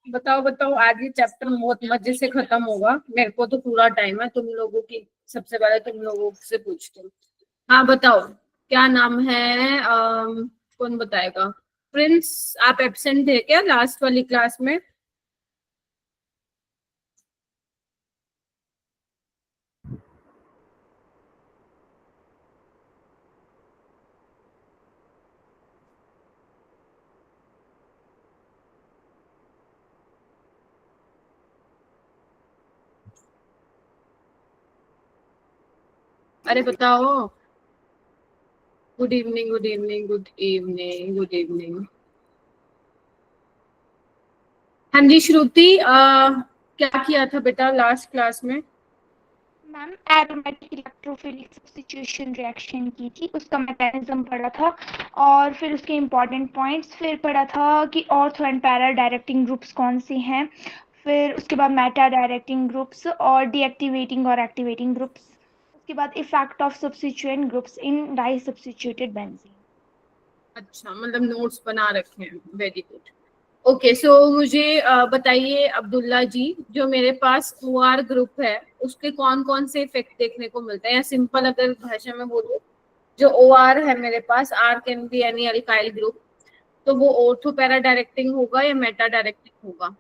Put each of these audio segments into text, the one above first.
बताओ बताओ, आज ये चैप्टर बहुत मजे से खत्म होगा। मेरे को तो पूरा टाइम है, तुम लोगों की सबसे पहले तुम लोगों से पूछती हूँ। हाँ बताओ, क्या नाम है? कौन बताएगा? प्रिंस, आप एब्सेंट थे क्या लास्ट वाली क्लास में? अरे बताओ। Good evening, good evening, good evening, good evening. हाँ जी श्रुति, क्या किया था बेटा लास्ट क्लास में? Ma'am aromatic electrophilic substitution reaction की थी, उसका मैकेनिज्म पढ़ा था और फिर उसके इम्पॉर्टेंट पॉइंट्स, फिर पढ़ा था कि ortho and para directing groups कौन से हैं, फिर उसके बाद मेटा डायरेक्टिंग ग्रुप्स और डीएक्टिवेटिंग और एक्टिवेटिंग ग्रुप्स, उसके बाद effect of substituent groups in di substituted benzene. अच्छा, मतलब नोट्स बना रखे हैं, वेरी गुड। ओके, सो मुझे बताइए अब्दुल्ला जी, जो मेरे पास ओआर ग्रुप है उसके कौन कौन से इफेक्ट देखने को मिलते हैं, या सिंपल अगर भाषा में बोलूं, जो ओआर है मेरे पास, R can be any alkyl group, तो वो ऑर्थो पैरा डायरेक्टिंग होगा या मेटा डायरेक्टिंग होगा?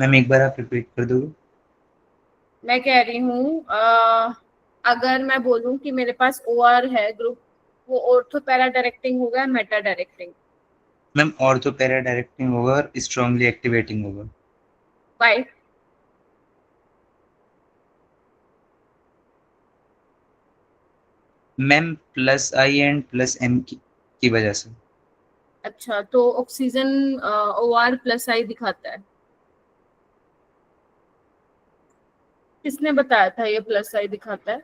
मैम एक बार आप रिपीट कर दोगे? मैं कह रही हूँ अगर मैं बोलूं कि मेरे पास ओआर है ग्रुप, वो ऑर्थो पैरा डायरेक्टिंग होगा या meta directing? Ma'am ortho para directing होगा और स्ट्रांगली एक्टिवेटिंग होगा। By. Ma'am plus I and plus M की वजह से। अच्छा, तो ऑक्सीजन ओआर प्लस आई दिखाता है। किसने बताया था ये प्लस आई दिखाता है?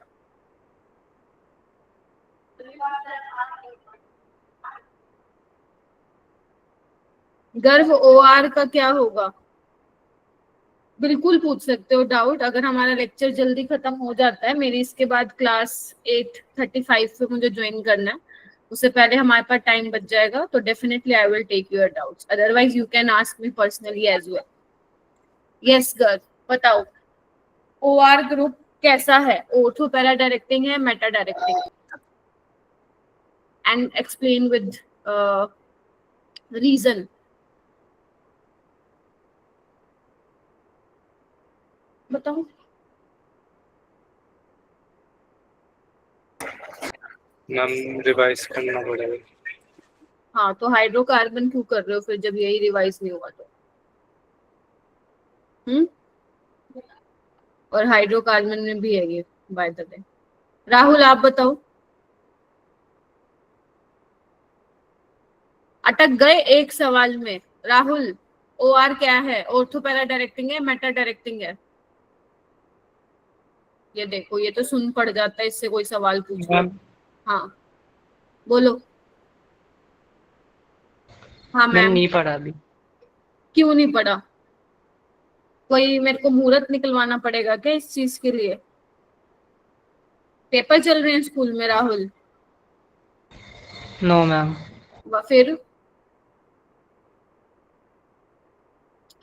गर्भ ओआर का क्या होगा? बिल्कुल पूछ सकते हो डाउट। अगर हमारा लेक्चर जल्दी खत्म हो जाता है, मेरी इसके बाद क्लास 8:35 पे मुझे ज्वाइन करना है, उससे पहले हमारे पास टाइम बच जाएगा, तो definitely I will take your doubts, otherwise you can ask me personally as well. Yes girl, बताओ, ओआर ग्रुप कैसा है? ऑर्थो पैरा डायरेक्टिंग है, meta directing? And explain with reason. बताओ। मैम रिवाइज करना पड़ेगा। हाँ, तो हाइड्रोकार्बन क्यों कर रहे हो फिर, जब यही रिवाइज नहीं हुआ तो? हम्म। और हाइड्रोकार्बन में भी है ये, बाय द वे। राहुल आप बताओ। अटक गए एक सवाल में। राहुल, ओआर क्या है? ऑर्थो पैरा डायरेक्टिंग है, मेटा डायरेक्टिंग है? ये देखो, ये तो सुन पड़ जाता है, इससे कोई सवाल पूछ लो। मैम हाँ बोलो। हाँ मैम मैम। नहीं पढ़ा अभी। क्यों नहीं पढ़ा? कोई मेरे को मुहूर्त निकलवाना पड़ेगा क्या इस चीज के लिए? पेपर चल रहे हैं स्कूल में राहुल। No ma'am. फिर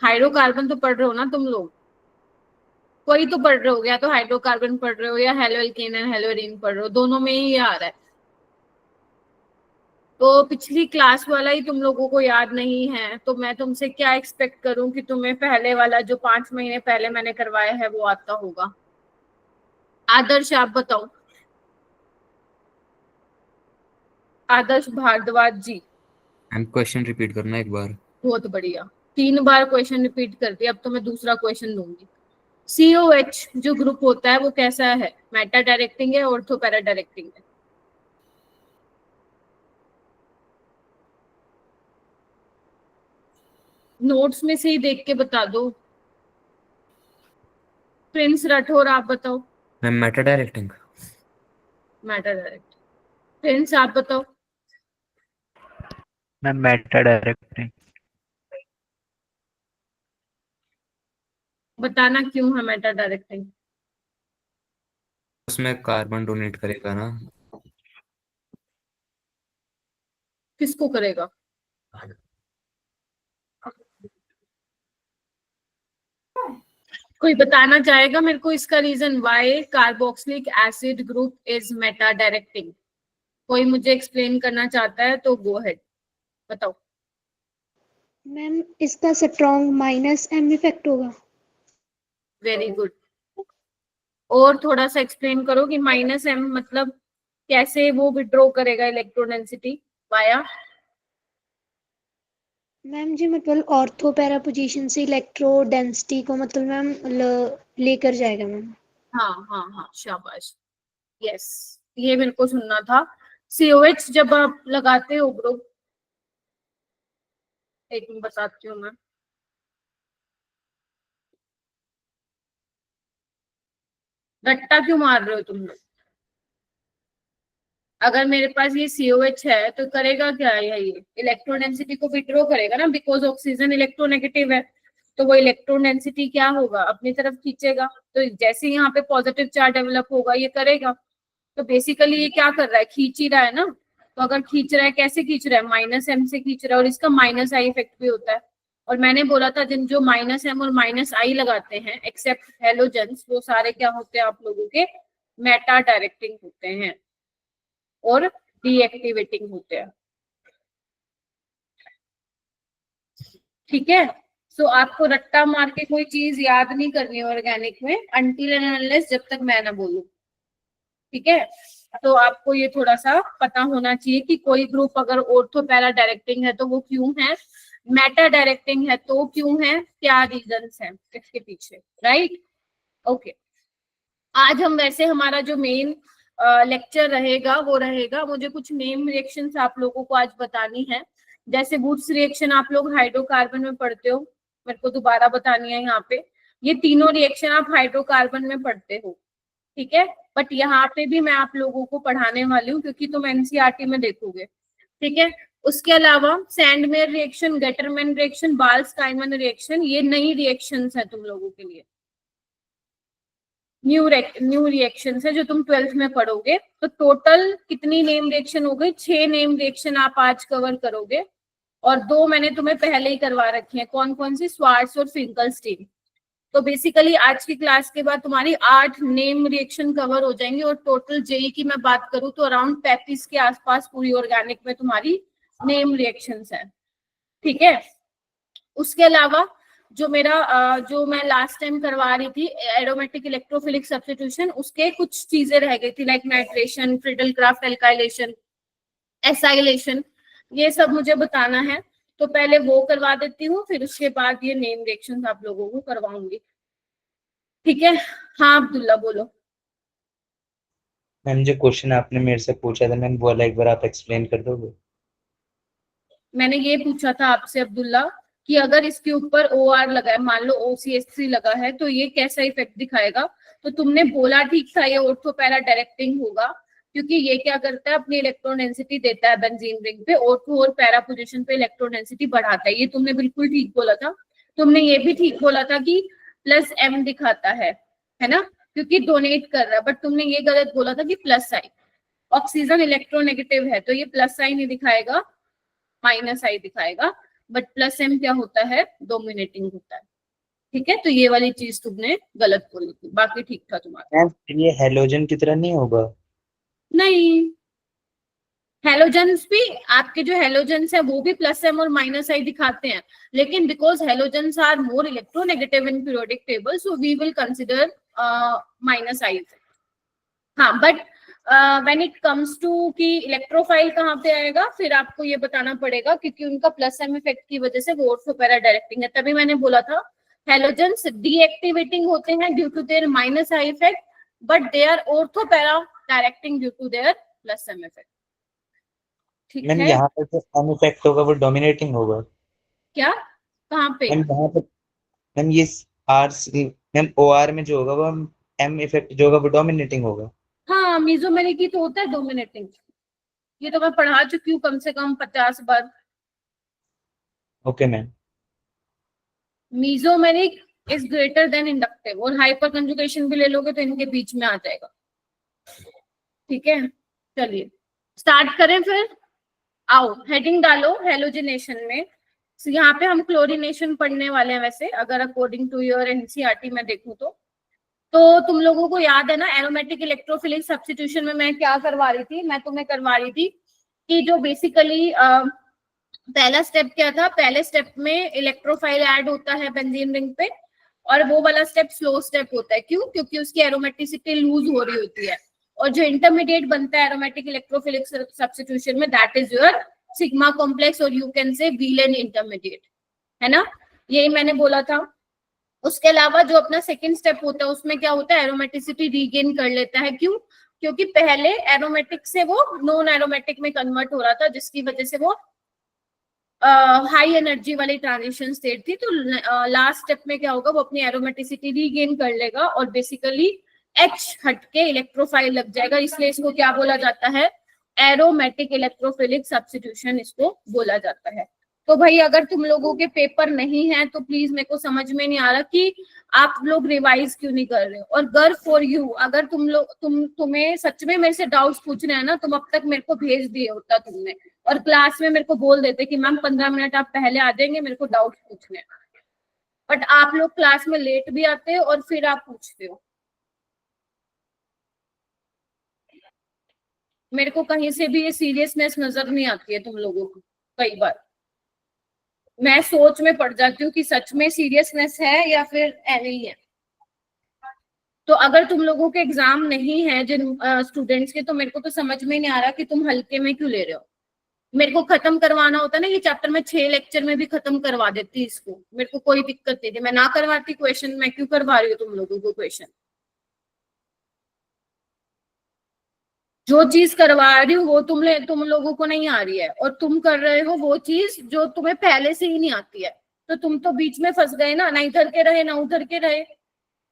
हाइड्रोकार्बन तो पढ़ रहे हो ना तुम लोग? कोई तो पढ़ रहे हो, या तो हाइड्रोकार्बन पढ़ रहे हो या halo alkane and hello arene पढ़ रहे हो, दोनों में ही ये आ रहा है। तो पिछली क्लास वाला ही तुम लोगों को याद नहीं है, तो मैं तुमसे क्या एक्सपेक्ट करूं कि तुम्हें पहले वाला जो 5 महीने पहले मैंने करवाया है वो आता होगा? आदर्श आप बताओ। आदर्श भारद्वाज जी। मैम क्वेश्चन रिपीट करना एक बार। बहुत बढ़िया। 3 बार क्वेश्चन रिपीट कर दिया, अब तो मैं दूसरा क्वेश्चन दूंगी। सीओएच जो ग्रुप होता है वो कैसा है? मेटा डायरेक्टिंग है, ऑर्थो पैरा डायरेक्टिंग है? नोट्स में से ही देख के बता दो। प्रिंस राठौर आप बताओ। Ma'am Meta directing. Meta direct. Prince आप बताओ। Ma'am Meta directing. बताना क्यों है मेटा डायरेक्टिंग? उसमें कार्बन डोनेट करेगा ना। किसको करेगा? कोई बताना चाहेगा मेरे को इसका reason, why carboxylic acid group is meta directing? कोई मुझे एक्सप्लेन करना चाहता है तो गो अहेड, बताओ। मैम इसका स्ट्रॉन्ग माइनस एम इफेक्ट होगा। Very good. और थोड़ा सा एक्सप्लेन करो कि माइनस एम मतलब कैसे वो विड्रॉ करेगा इलेक्ट्रोडेंसिटी वाया? मैम जी मतलब ऑर्थो पैरा पोजीशन से इलेक्ट्रो डेंसिटी को मतलब मैम लेकर जाएगा मैम। हाँ हाँ हाँ, शाबाश, यस, ये मेरे को सुनना था। COH जब आप लगाते हो ग्रुप, एक मिनट बताती हूँ मैं। रट्टा क्यों मार रहे हो तुम लोग? अगर मेरे पास ये COH है तो करेगा क्या है ये? इलेक्ट्रोडेंसिटी को विड्रॉ करेगा ना, बिकॉज ऑक्सीजन इलेक्ट्रोनेगेटिव है, तो वो इलेक्ट्रोडेंसिटी क्या होगा, अपनी तरफ खींचेगा। तो जैसे यहाँ पे पॉजिटिव चार्ज डेवलप होगा ये करेगा। तो बेसिकली ये क्या कर रहा है, खींच ही रहा है ना। तो अगर खींच रहा है, कैसे खींच रहा है? माइनस एम से खींच रहा है, और इसका माइनस आई इफेक्ट भी होता है। और मैंने बोला था जिन जो माइनस एम और माइनस आई लगाते हैं एक्सेप्ट हेलोजेंस, वो सारे क्या होते हैं आप लोगों के? मेटा डायरेक्टिंग होते हैं और डीएक्टिवेटिंग होते हैं। ठीक है, सो आपको रट्टा मार के कोई चीज याद नहीं करनी है ऑर्गेनिक में, अनटिल एंड अनलेस जब तक मैं ना बोलूं। ठीक है, तो आपको ये थोड़ा सा पता होना चाहिए कि कोई ग्रुप अगर ऑर्थो पैरा डायरेक्टिंग है तो वो क्यों है, मेटा डायरेक्टिंग है तो क्यों है, क्या रीजंस हैं इसके पीछे, राइट? ओके, आज हम वैसे हमारा जो मेन लेक्चर रहेगा वो रहेगा, मुझे कुछ नेम रिएक्शंस आप लोगों को आज बतानी है। जैसे वुड्स रिएक्शन आप लोग हाइड्रोकार्बन में पढ़ते हो, मेरे को दोबारा बतानी है यहाँ पे। ये तीनों रिएक्शन आप हाइड्रोकार्बन में पढ़ते हो, ठीक है, बट यहाँ पे भी मैं आप लोगों को पढ़ाने वाली हूँ क्योंकि तुम एनसीईआरटी में देखोगे। ठीक है, उसके अलावा Sandmeyer reaction, Gattermann reaction, Balz Schiemann reaction, ये नई रिएक्शंस है तुम लोगों के लिए, न्यू रिएक्शंस है जो तुम 12th में पढ़ोगे। तो टोटल कितनी नेम रिएक्शन हो गई? 6 नेम रिएक्शन आप आज कवर करोगे, और 2 मैंने तुम्हें पहले ही करवा रखी है। कौन कौन सी? स्वार्ट्स और फिंकलस्टीन। तो बेसिकली आज की क्लास के बाद तुम्हारी 8 नेम रिएक्शन कवर हो जाएंगे, और टोटल जेई की मैं बात करूं तो अराउंड 35 के आसपास पूरी ऑर्गेनिक में तुम्हारी नेम रिएक्शंस है। ठीक है, उसके अलावा जो मेरा जो मैं लास्ट टाइम करवा रही थी एरोमेटिक इलेक्ट्रोफिलिक सब्स्टिट्यूशन, उसके कुछ चीजें रह गई थी like nitration, Friedel Crafts alkylation, acylation, ये सब मुझे बताना है। तो पहले वो करवा देती हूँ, फिर उसके बाद ये नेम रिएक्शंस आप लोगों को करवाऊंगी। ठीक है, हाँ अब्दुल्ला बोलो। मैम जो क्वेश्चन आपने मेरे से पूछा था मैम, वो वाला एक बार आप एक्सप्लेन कर दोगे? मैंने ये पूछा था आपसे अब्दुल्ला कि अगर इसके ऊपर OR लगा है, मान लो OCH3 लगा है, तो ये कैसा इफेक्ट दिखाएगा? तो तुमने बोला ठीक था, ये ऑर्थो पैरा डायरेक्टिंग होगा, क्योंकि ये क्या करता है, अपनी इलेक्ट्रॉन डेंसिटी देता है बेंजीन रिंग पे, ऑर्थो और पैरा पोजीशन पे इलेक्ट्रॉन डेंसिटी बढ़ाता है। ये तुमने बिल्कुल ठीक बोला था। तुमने ये भी ठीक बोला था कि +M दिखाता है ना, क्योंकि डोनेट कर रहा है, बट तुमने ये गलत बोला था कि +I। ऑक्सीजन इलेक्ट्रोनेगेटिव है तो ये +I नहीं दिखाएगा, -I दिखाएगा, बट +M क्या होता है? डोमिनेटिंग होता है। ठीक है, तो ये वाली चीज तुमने गलत बोली थी, बाकी ठीक था तुम्हारा। मैम ये हेलोजन की तरह नहीं होगा? नहीं, हेलोजेंस भी, आपके जो हेलोजेंस है वो भी +M और -I दिखाते हैं, लेकिन because halogens are more electronegative in periodic table, so we will consider -I। हाँ, but when it comes to कि इलेक्ट्रोफाइल कहाँ पे आएगा, फिर आपको ये बताना पड़ेगा, क्योंकि उनका +M इफेक्ट की वजह से वो ऑर्थो पैरा डायरेक्टिंग है। तभी मैंने बोला था हेलोजेंस डीएक्टिवेटिंग होते हैं due to their -I effect, but they are ortho para directing due to their +M effect. ठीक मैम है, यहाँ पर जो एम इफेक्ट होगा वो डोमिनेटिंग होगा? क्या कहाँ पे? मैम यहाँ पर मैम ये आर मैम OR में जो होगा वो एम इफेक्ट जो होगा वो डोमिनेटिंग होगा? हाँ, मीजोमेरिक ही तो होता है डोमिनेटिंग, ये तो मैं पढ़ा चुकी हूँ कम से कम 50 बार। Okay ma'am. Mesomeric is greater than inductive, और हाइपर कंजुगेशन भी ले लोगे तो इनके बीच में आ जाएगा। ठीक है, चलिए स्टार्ट करें फिर। आओ हेडिंग डालो हेलोजिनेशन में। So, यहाँ पे हम क्लोरीनेशन पढ़ने वाले हैं वैसे, अगर अकॉर्डिंग टू योर एनसीईआरटी में देखूं तो तुम लोगों को याद है ना एरोमेटिक इलेक्ट्रोफिलिक सब्स्टिट्यूशन में मैं क्या करवा रही थी, मैं तुम्हें करवा रही थी कि जो बेसिकली पहला स्टेप क्या था, पहले स्टेप में इलेक्ट्रोफाइल ऐड होता है बेंजीन रिंग पे, और वो वाला स्टेप स्लो स्टेप होता है। क्यों? क्योंकि उसकी एरोमेटिसिटी लूज हो रही होती है, और जो इंटरमीडिएट बनता है एरोमेटिक इलेक्ट्रोफिलिक सब्स्टिट्यूशन में that is your sigma complex, और you can say Wheland intermediate, है ना, यही मैंने बोला था। उसके अलावा जो अपना सेकंड स्टेप होता है उसमें क्या होता है, एरोमेटिसिटी रीगेन कर लेता है। क्यों? क्योंकि पहले एरोमेटिक से वो नॉन एरोमेटिक में कन्वर्ट हो रहा था, जिसकी वजह से वो हाई एनर्जी वाली ट्रांजिशन स्टेट थी। तो लास्ट स्टेप में क्या होगा, वो अपनी एरोमेटिसिटी रीगेन कर लेगा और बेसिकली H हटके इलेक्ट्रोफाइल लग जाएगा, इसलिए इसको क्या बोला जाता है, एरोमेटिक इलेक्ट्रोफिलिक सब्स्टिट्यूशन इसको बोला जाता है। तो भाई अगर तुम लोगों के पेपर नहीं है तो प्लीज, मेरे को समझ में नहीं आ रहा कि आप लोग रिवाइज क्यों नहीं कर रहे हो। और गर्व फॉर यू, अगर तुम्हें सच में मेरे से डाउट्स पूछने हैं ना, तुम अब तक मेरे को भेज दिए होता तुमने, और क्लास में मेरे को बोल देते कि मैम 15 मिनट आप पहले आ जाएंगे, मेरे को डाउट्स पूछने। बट आप लोग क्लास में लेट भी आते हो और फिर आप पूछते हो। मेरे को कहीं से भी ये सीरियसनेस नजर नहीं आती है तुम लोगों को। कई बार मैं सोच में पड़ जाती हूँ कि सच में सीरियसनेस है या फिर ऐसे ही है। तो अगर तुम लोगों के एग्जाम नहीं है जिन स्टूडेंट्स के, तो मेरे को तो समझ में नहीं आ रहा कि तुम हल्के में क्यों ले रहे हो। मेरे को खत्म करवाना होता ना ये चैप्टर में 6 लेक्चर में भी खत्म करवा देती इसको, मेरे को कोई दिक्कत नहीं थी, मैं ना करवाती क्वेश्चन। मैं क्यों करवा रही हूँ तुम लोगों को क्वेश्चन? जो चीज करवा रही हूँ वो तुम लोगों को नहीं आ रही है, और तुम कर रहे हो वो चीज जो तुम्हें पहले से ही नहीं आती है। तो तुम तो बीच में फंस गए ना इधर के रहे ना उधर के रहे।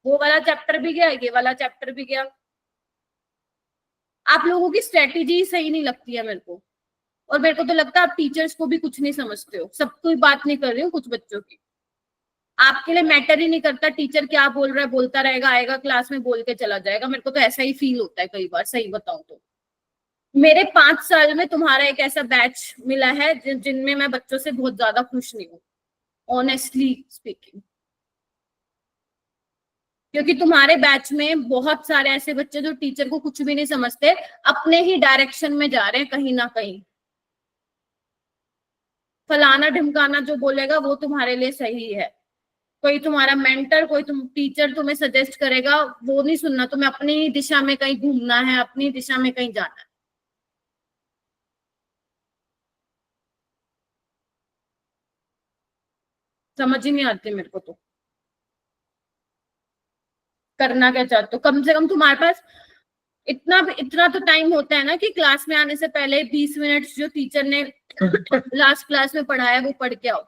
वो वाला चैप्टर भी गया, ये वाला चैप्टर भी गया। आप लोगों की स्ट्रेटेजी सही नहीं लगती है मेरे को, और मेरे को तो लगता है आप टीचर्स को भी कुछ नहीं समझते हो। सबको बात नहीं कर रही हूँ, कुछ बच्चों की। आपके लिए मैटर ही नहीं करता टीचर क्या बोल रहा है, बोलता रहेगा, आएगा क्लास में बोल के चला जाएगा। मेरे को तो ऐसा ही फील होता है कई बार, सही बताऊं तो। मेरे 5 साल में तुम्हारा एक ऐसा बैच मिला है जिनमें मैं बच्चों से बहुत ज्यादा खुश नहीं हूँ, ऑनेस्टली स्पीकिंग। क्योंकि तुम्हारे बैच में बहुत सारे ऐसे बच्चे जो टीचर को कुछ भी नहीं समझते, अपने ही डायरेक्शन में जा रहे हैं कहीं ना कहीं। फलाना ढिमकाना जो बोलेगा वो तुम्हारे लिए सही है। कोई तुम्हारा मेंटर, कोई तुम टीचर तुम्हें सजेस्ट करेगा, वो नहीं सुनना। तुम्हें अपनी ही दिशा में कहीं घूमना है, अपनी दिशा में कहीं जाना है। समझ ही नहीं आती मेरे को तो करना क्या चाहते हो। कम से कम तुम्हारे पास इतना तो टाइम होता है ना कि क्लास में आने से पहले 20 मिनट जो टीचर ने लास्ट क्लास में पढ़ाया वो पढ़ के आओ।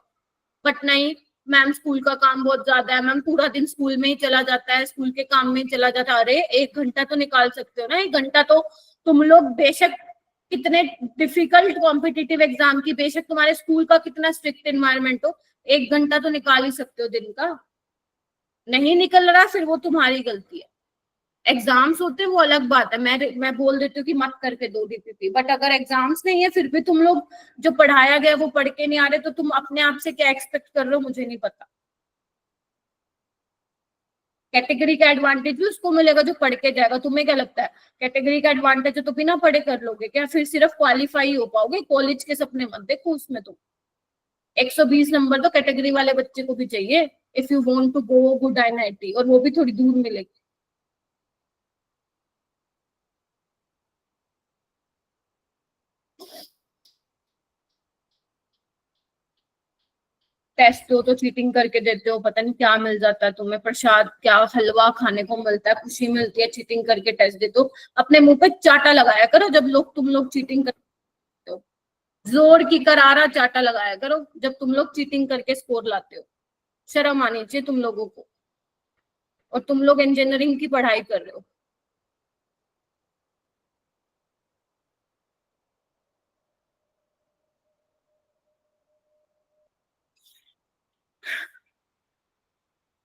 बट नहीं, मैम स्कूल का काम बहुत ज्यादा है, मैम पूरा दिन स्कूल में ही चला जाता है, स्कूल के काम में ही चला जाता है। अरे 1 घंटा तो निकाल सकते हो ना। 1 घंटा तो तुम लोग, बेशक कितने डिफिकल्ट कॉम्पिटिटिव एग्जाम की, बेशक तुम्हारे स्कूल का कितना स्ट्रिक्ट एनवायरनमेंट हो, 1 घंटा तो निकाल ही सकते हो दिन का। नहीं निकल रहा फिर वो तुम्हारी गलती है। एग्जाम्स होते हैं वो अलग बात है, मैं बोल देती हूँ कि मत करके दो डीपीपी। बट अगर एग्जाम्स नहीं है फिर भी तुम लोग जो पढ़ाया गया वो पढ़ के नहीं आ रहे, तो तुम अपने आप से क्या एक्सपेक्ट कर रहे हो मुझे नहीं पता। कैटेगरी का एडवांटेज भी उसको मिलेगा जो पढ़ के जाएगा। तुम्हें क्या लगता है कैटेगरी का एडवांटेज है तो बिना पढ़े कर लोगे क्या? फिर सिर्फ क्वालिफाई हो पाओगे? कॉलेज के सपने मत देखो उसमें। तुम 120 नंबर तो कैटेगरी वाले बच्चे को भी चाहिए if you want to go good IIT, और वो भी थोड़ी दूर मिलेगी। टेस्ट दो तो चीटिंग करके देते हो, पता नहीं क्या मिल जाता है तुम्हें, प्रसाद क्या हलवा खाने को मिलता है, खुशी मिलती है। चीटिंग करके टेस्ट देते हो, अपने मुंह पे चाटा लगाया करो जब तुम लोग चीटिंग करते हो। जोर की करारा चाटा लगाया करो जब तुम लोग चीटिंग करके स्कोर लाते हो। शर्म आनी चाहिए तुम लोगों को। और तुम लोग इंजीनियरिंग की पढ़ाई कर रहे हो।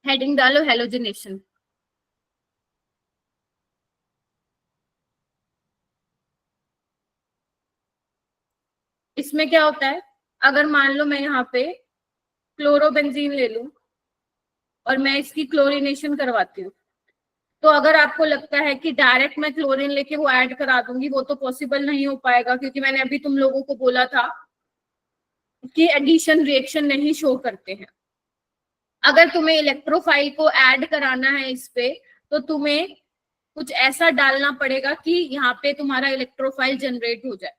हेडिंग डालो हेलोजिनेशन। इसमें क्या होता है, अगर मान लो मैं यहाँ पे क्लोरोबेंजीन ले लूं और मैं इसकी क्लोरीनेशन करवाती हूँ, तो अगर आपको लगता है कि डायरेक्ट मैं क्लोरीन लेके वो ऐड करा दूंगी, वो तो पॉसिबल नहीं हो पाएगा, क्योंकि मैंने अभी तुम लोगों को बोला था कि एडिशन रिएक्शन नहीं शो करते हैं। अगर तुम्हें इलेक्ट्रोफाइल को ऐड कराना है इस पे, तो तुम्हें कुछ ऐसा डालना पड़ेगा कि यहाँ पे तुम्हारा इलेक्ट्रोफाइल जनरेट हो जाए।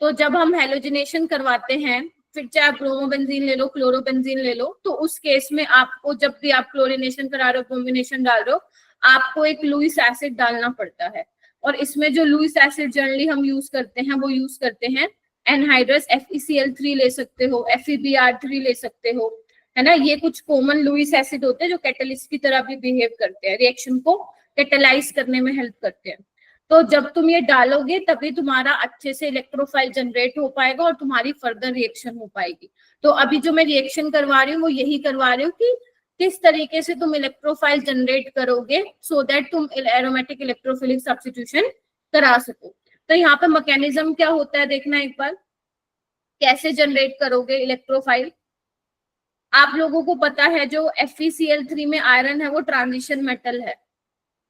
तो जब हम हेलोजिनेशन करवाते हैं, फिर चाहे आप ब्रोमोबेंजीन ले लो, क्लोरोबेंजीन ले लो, तो उस केस में आपको जब भी आप क्लोरीनेशन करा रहे हो, ब्रोमिनेशन डाल रहे हो, आपको एक लुइस एसिड डालना पड़ता है। और इसमें जो लुइस एसिड जनरली हम यूज करते हैं, वो यूज करते हैं एनहाइड्रस FeCl3 ले सकते हो, FeBr3 ले सकते हो, है ना। ये कुछ कॉमन लुइस एसिड होते हैं जो कैटलिस्ट की तरह भी बिहेव करते हैं, रिएक्शन को कैटेलाइज करने में हेल्प करते हैं। तो जब तुम ये डालोगे तभी तुम्हारा अच्छे से इलेक्ट्रोफाइल जनरेट हो पाएगा और तुम्हारी फर्दर रिएक्शन हो पाएगी। तो अभी जो मैं रिएक्शन करवा रही हूँ वो यही करवा रही हूँ कि किस तरीके से तुम इलेक्ट्रोफाइल जनरेट करोगे सो दैट तुम एरोमेटिक इलेक्ट्रोफिलिक सब्स्टिट्यूशन करा सको। तो यहाँ पे मैकेनिज्म क्या होता है देखना एक बार, कैसे जनरेट करोगे इलेक्ट्रोफाइल। आप लोगों को पता है जो FeCl3 में आयरन है वो ट्रांजिशन मेटल है,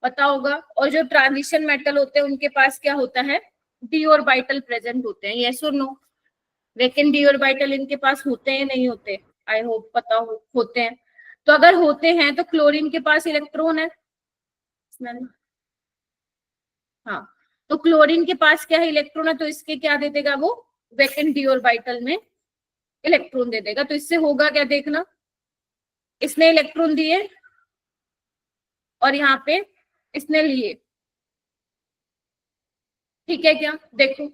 पता होगा। और जो ट्रांजिशन मेटल होते हैं उनके पास क्या होता है, डी ऑर्बिटल प्रेजेंट होते हैं, यस और नो। लेकिन डी ऑर्बिटल इनके पास होते हैं नहीं होते, आई होप पता हो, होते हैं। तो अगर होते हैं तो क्लोरीन के पास इलेक्ट्रॉन है, हाँ, तो क्लोरीन के पास क्या है, इलेक्ट्रॉन है, तो इसके क्या दे देगा वो, वैकेंट डी ऑर्बिटल में इलेक्ट्रॉन दे देगा। तो इससे होगा क्या देखना, इसने इलेक्ट्रॉन दिए और यहाँ पे इसने लिए, ठीक है क्या, देखो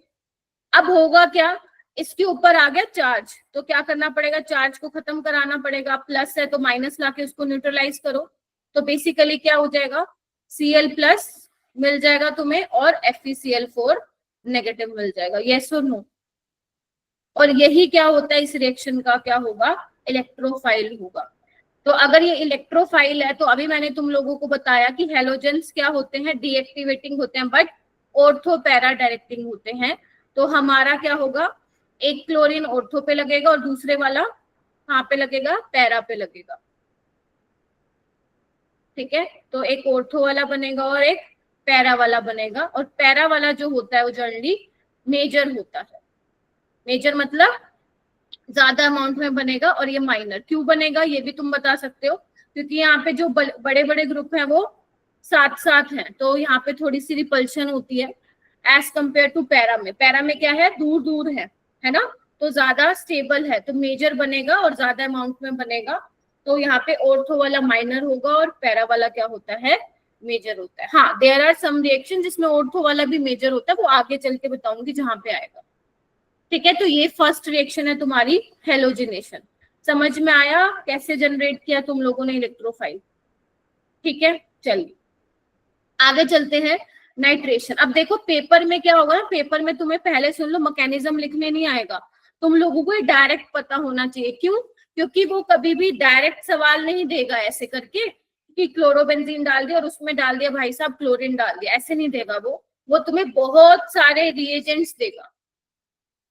अब होगा क्या, इसके ऊपर आ गया चार्ज, तो क्या करना पड़ेगा, चार्ज को खत्म कराना पड़ेगा। प्लस है तो माइनस लाके उसको न्यूट्रलाइज करो, तो बेसिकली क्या हो जाएगा, Cl प्लस मिल जाएगा तुम्हें और FeCl4 नेगेटिव मिल जाएगा, यस और नो। और यही क्या होता है इस रिएक्शन का, क्या होगा, इलेक्ट्रोफाइल होगा। तो अगर ये इलेक्ट्रोफाइल है, तो अभी मैंने तुम लोगों को बताया कि हेलोजेंस क्या होते हैं, डीएक्टिवेटिंग होते हैं बट ऑर्थो पैरा डायरेक्टिंग होते हैं। तो हमारा क्या होगा, एक क्लोरीन ऑर्थो पे लगेगा और दूसरे वाला कहाँ पे लगेगा, पैरा पे लगेगा, ठीक है। तो एक ऑर्थो वाला बनेगा और एक पैरा वाला बनेगा, और पैरा वाला जो होता है वो जनरली मेजर होता है। मेजर मतलब ज्यादा अमाउंट में बनेगा, और ये माइनर क्यों बनेगा ये भी तुम बता सकते हो, क्योंकि यहाँ पे जो बड़े बड़े ग्रुप हैं वो साथ साथ हैं, तो यहाँ पे थोड़ी सी रिपल्शन होती है एज कंपेयर टू पैरा में। पैरा में क्या है, दूर दूर है ना, तो ज्यादा स्टेबल है, तो मेजर बनेगा और ज्यादा अमाउंट में बनेगा। तो यहाँ पे ऑर्थो वाला माइनर होगा और पैरा वाला क्या होता है, मेजर होता है। हाँ, देयर आर सम रिएक्शन जिसमें ऑर्थो वाला भी मेजर होता है, वो आगे चल के बताऊंगी जहां पे आएगा, ठीक है। तो ये फर्स्ट रिएक्शन है तुम्हारी हेलोजिनेशन। समझ में आया कैसे जनरेट किया तुम लोगों ने इलेक्ट्रोफाइल, ठीक है। चलिए आगे चलते हैं, नाइट्रेशन। अब देखो पेपर में क्या होगा ना, पेपर में तुम्हें पहले सुन लो, मैकेनिज्म लिखने नहीं आएगा, तुम लोगों को डायरेक्ट पता होना चाहिए। क्यों, क्योंकि वो कभी भी डायरेक्ट सवाल नहीं देगा ऐसे करके कि क्लोरोबेंजीन डाल दिया और उसमें डाल दिया भाई साहब क्लोरीन डाल दिया, ऐसे नहीं देगा वो तुम्हें बहुत सारे रिएजेंट्स देगा,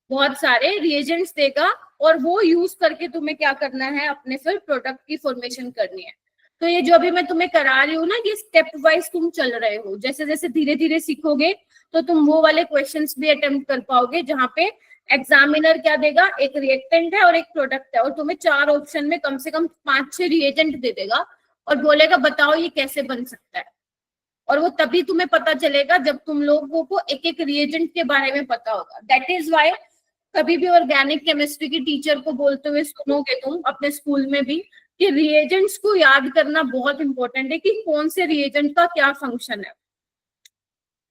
बहुत सारे रिएजेंट्स देगा, और वो यूज करके तुम्हें क्या करना है, अपने फिर प्रोडक्ट की फॉर्मेशन करनी है। तो ये जो अभी मैं तुम्हें करा रही हूँ ना, ये स्टेप वाइज तुम चल रहे हो, जैसे जैसे धीरे धीरे सीखोगे तो तुम वो वाले क्वेश्चंस भी अटेम्प्ट कर पाओगे जहाँ पे एग्जामिनर क्या देगा, एक रिएक्टेंट है और एक प्रोडक्ट है, और तुम्हें 4 ऑप्शन में कम से कम 5-6 रिएजेंट दे देगा और बोलेगा बताओ ये कैसे बन सकता है। और वो तभी तुम्हें पता चलेगा जब तुम लोगों को एक एक रिएजेंट के बारे में पता होगा। दैट इज वाई कभी भी ऑर्गेनिक केमिस्ट्री की टीचर को बोलते हुए सुनोगे तुम अपने स्कूल में भी कि रिएजेंट्स को याद करना बहुत इंपॉर्टेंट है कि कौन से रिएजेंट का क्या फंक्शन है।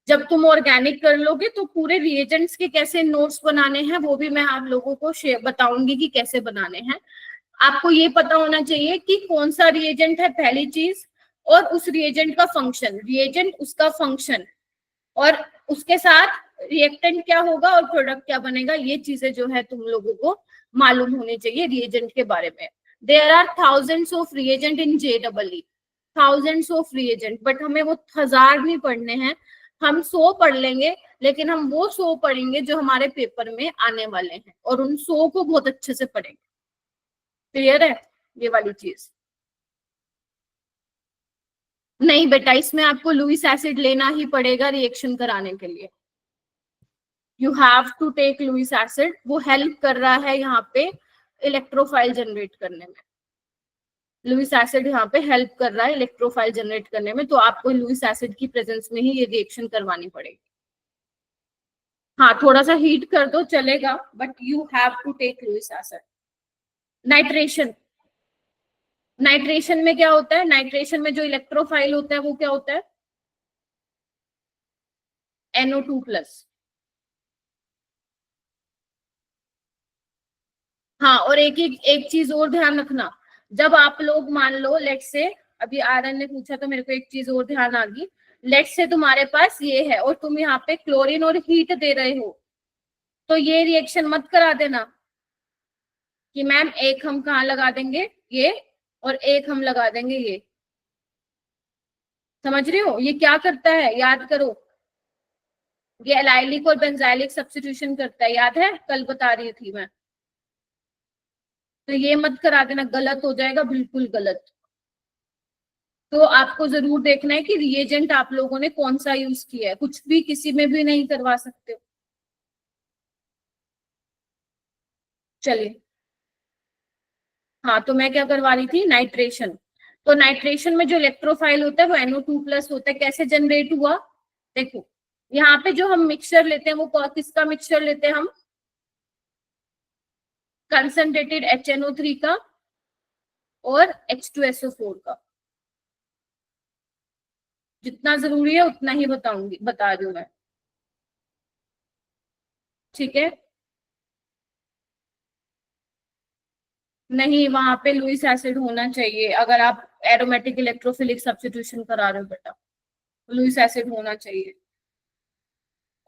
जब तुम ऑर्गेनिक कर लोगे तो पूरे रिएजेंट्स के कैसे नोट्स बनाने हैं वो भी मैं आप लोगों को बताऊंगी कि कैसे बनाने हैं। आपको ये पता होना चाहिए कि कौन सा रिएजेंट है पहली चीज, और उस रिएजेंट का फंक्शन, रिएजेंट उसका फंक्शन, और उसके साथ रिएक्टेंट क्या होगा और प्रोडक्ट क्या बनेगा, ये चीजें जो है तुम लोगों को मालूम होनी चाहिए रिएजेंट के बारे में। There are thousands of reagent in JEE, thousands of reagent, but हमें वो 1000 नहीं पढ़ने हैं, हम 100 पढ़ लेंगे, लेकिन हम वो 100 पढ़ेंगे जो हमारे पेपर में आने वाले हैं, और उन 100 को बहुत अच्छे से पढ़ेंगे। क्लियर है ये वाली चीज? नहीं बेटा, इसमें आपको लुईस एसिड लेना ही पड़ेगा रिएक्शन कराने के लिए। You have to take Lewis acid, वो हेल्प कर रहा है यहाँ पे इलेक्ट्रोफाइल जनरेट करने में। लुईस एसिड यहाँ पे हेल्प कर रहा है इलेक्ट्रोफाइल जनरेट करने में, तो आपको लुईस एसिड की प्रेजेंस में ही ये रिएक्शन करवानी पड़ेगी। हाँ, थोड़ा सा हीट कर दो चलेगा, but you have to take Lewis acid. Nitration, nitration में क्या होता है? नाइट्रेशन में जो इलेक्ट्रोफाइल होता है वो क्या होता है? NO2+। हाँ, और एक चीज और ध्यान रखना, जब आप लोग मान लो लेट से, अभी आरएन ने पूछा तो मेरे को एक चीज और ध्यान आ गई, लेट से तुम्हारे पास ये है और तुम यहाँ पे क्लोरीन और हीट दे रहे हो, तो ये रिएक्शन मत करा देना कि मैम एक हम कहाँ लगा देंगे ये और एक हम लगा देंगे ये। समझ रहे हो ये क्या करता है? याद करो, ये एलाइलिक और बेंजाइलिक सब्स्टिट्यूशन करता है, याद है? कल बता रही थी मैं। तो ये मत करा देना, गलत हो जाएगा, बिल्कुल गलत। तो आपको जरूर देखना है कि रिएजेंट आप लोगों ने कौन सा यूज किया है, कुछ भी किसी में भी नहीं करवा सकते हो। चलिए, हाँ, तो मैं क्या करवा रही थी? नाइट्रेशन। तो नाइट्रेशन में जो इलेक्ट्रोफाइल होता है वो NO2+ होता है। कैसे जनरेट हुआ? देखो, यहाँ पे जो हम मिक्सचर लेते हैं वो किसका मिक्सचर लेते हैं हम? कंसंट्रेटेड HNO3 का और H2SO4 का। जितना जरूरी है उतना ही बता रही हूँ मैं, ठीक है? नहीं, वहां पे लुईस एसिड होना चाहिए अगर आप एरोमेटिक इलेक्ट्रोफिलिक सब्स्टिट्यूशन करा रहे हो बेटा, लुईस एसिड होना चाहिए।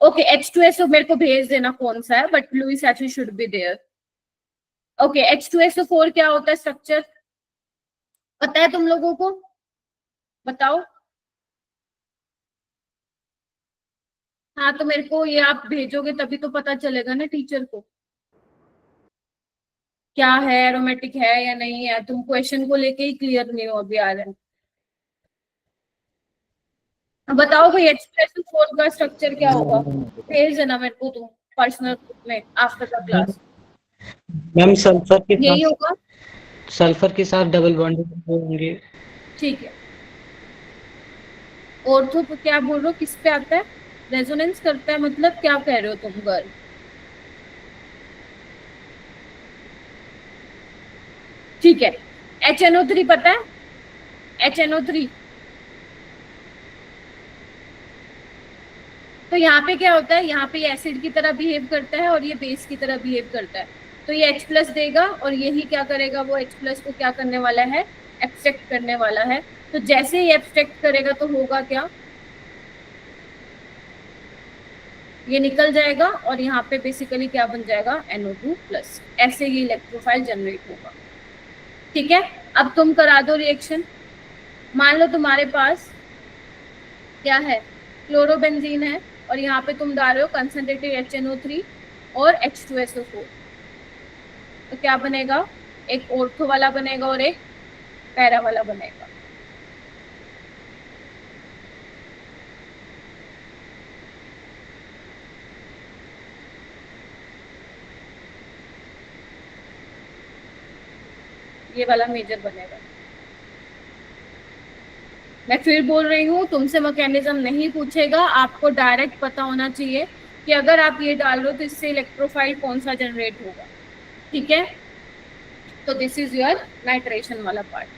ओके, H2SO मेरे को भेज देना कौन सा है, but Lewis acid should be there. Okay, H2SO4 क्या होता है स्ट्रक्चर? पता है तुम लोगों को? बताओ। हाँ, तो मेरे को ये आप भेजोगे तभी तो पता चलेगा ना टीचर को क्या है, एरोमेटिक है या नहीं है। तुम क्वेश्चन को लेके ही क्लियर नहीं हो अभी आ रहे हैं। बताओ भाई, H2SO4 का स्ट्रक्चर क्या होगा? भेज देना मेरे को तुम पर्सनल ग्रुप में after the class. Ma'am sulphur के यही साथ, होगा, सल्फर के साथ डबल बॉन्डिंग होंगे। ठीक है। और तो क्या बोल रहे हो, किस पे आता है? रेजोनेंस करता है मतलब क्या कह रहे हो तुम गर्ल? ठीक है, HNO3 पता है? HNO3, तो यहाँ पे क्या होता है? यहाँ पे एसिड की तरह बिहेव करता है और ये बेस की तरह बिहेव करता है, तो ये H+ देगा और यही क्या करेगा? वो H+ को क्या करने वाला है? एक्सट्रैक्ट करने वाला है। तो जैसे ही एक्सट्रैक्ट करेगा तो होगा क्या? ये निकल जाएगा और यहाँ पे बेसिकली क्या बन जाएगा? NO2+। ऐसे ही इलेक्ट्रोफाइल जनरेट होगा, ठीक है? अब तुम करा दो रिएक्शन। मान लो तुम्हारे पास क्या है? क्लोरोबेंजीन है और यहाँ पे तुम डाल रहे हो कंसंट्रेटेड HNO3 और H2SO4, तो क्या बनेगा? एक ऑर्थो वाला बनेगा और एक पैरा वाला बनेगा। ये वाला मेजर बनेगा। मैं फिर बोल रही हूँ, तुमसे मैकेनिज्म नहीं पूछेगा, आपको डायरेक्ट पता होना चाहिए कि अगर आप ये डाल रहे हो तो इससे इलेक्ट्रोफाइल कौन सा जनरेट होगा, ठीक है? तो दिस इज योर नाइट्रेशन वाला पार्ट,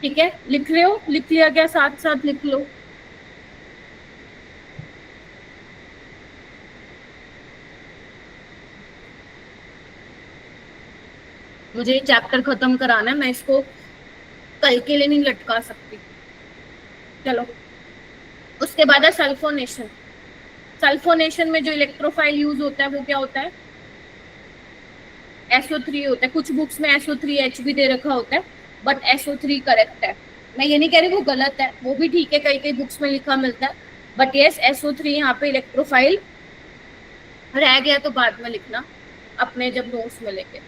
ठीक है? लिख रहे हो? लिख लिया क्या? साथ साथ लिख लो। मुझे ये चैप्टर खत्म कराना है, मैं इसको कल के लिए नहीं लटका सकती। चलो, उसके बाद है सल्फोनेशन। सल्फोनेशन में जो इलेक्ट्रोफाइल यूज होता है वो क्या होता है? SO3 होता है। कुछ बुक्स में SO3H भी दे रखा होता है, बट SO3 करेक्ट है। मैं ये नहीं कह रही वो गलत है, वो भी ठीक है, कई कई बुक्स में लिखा मिलता है, बट यस SO3 यहाँ पे इलेक्ट्रोफाइल रह गया तो बाद में लिखना अपने जब नोट्स मिलेंगे।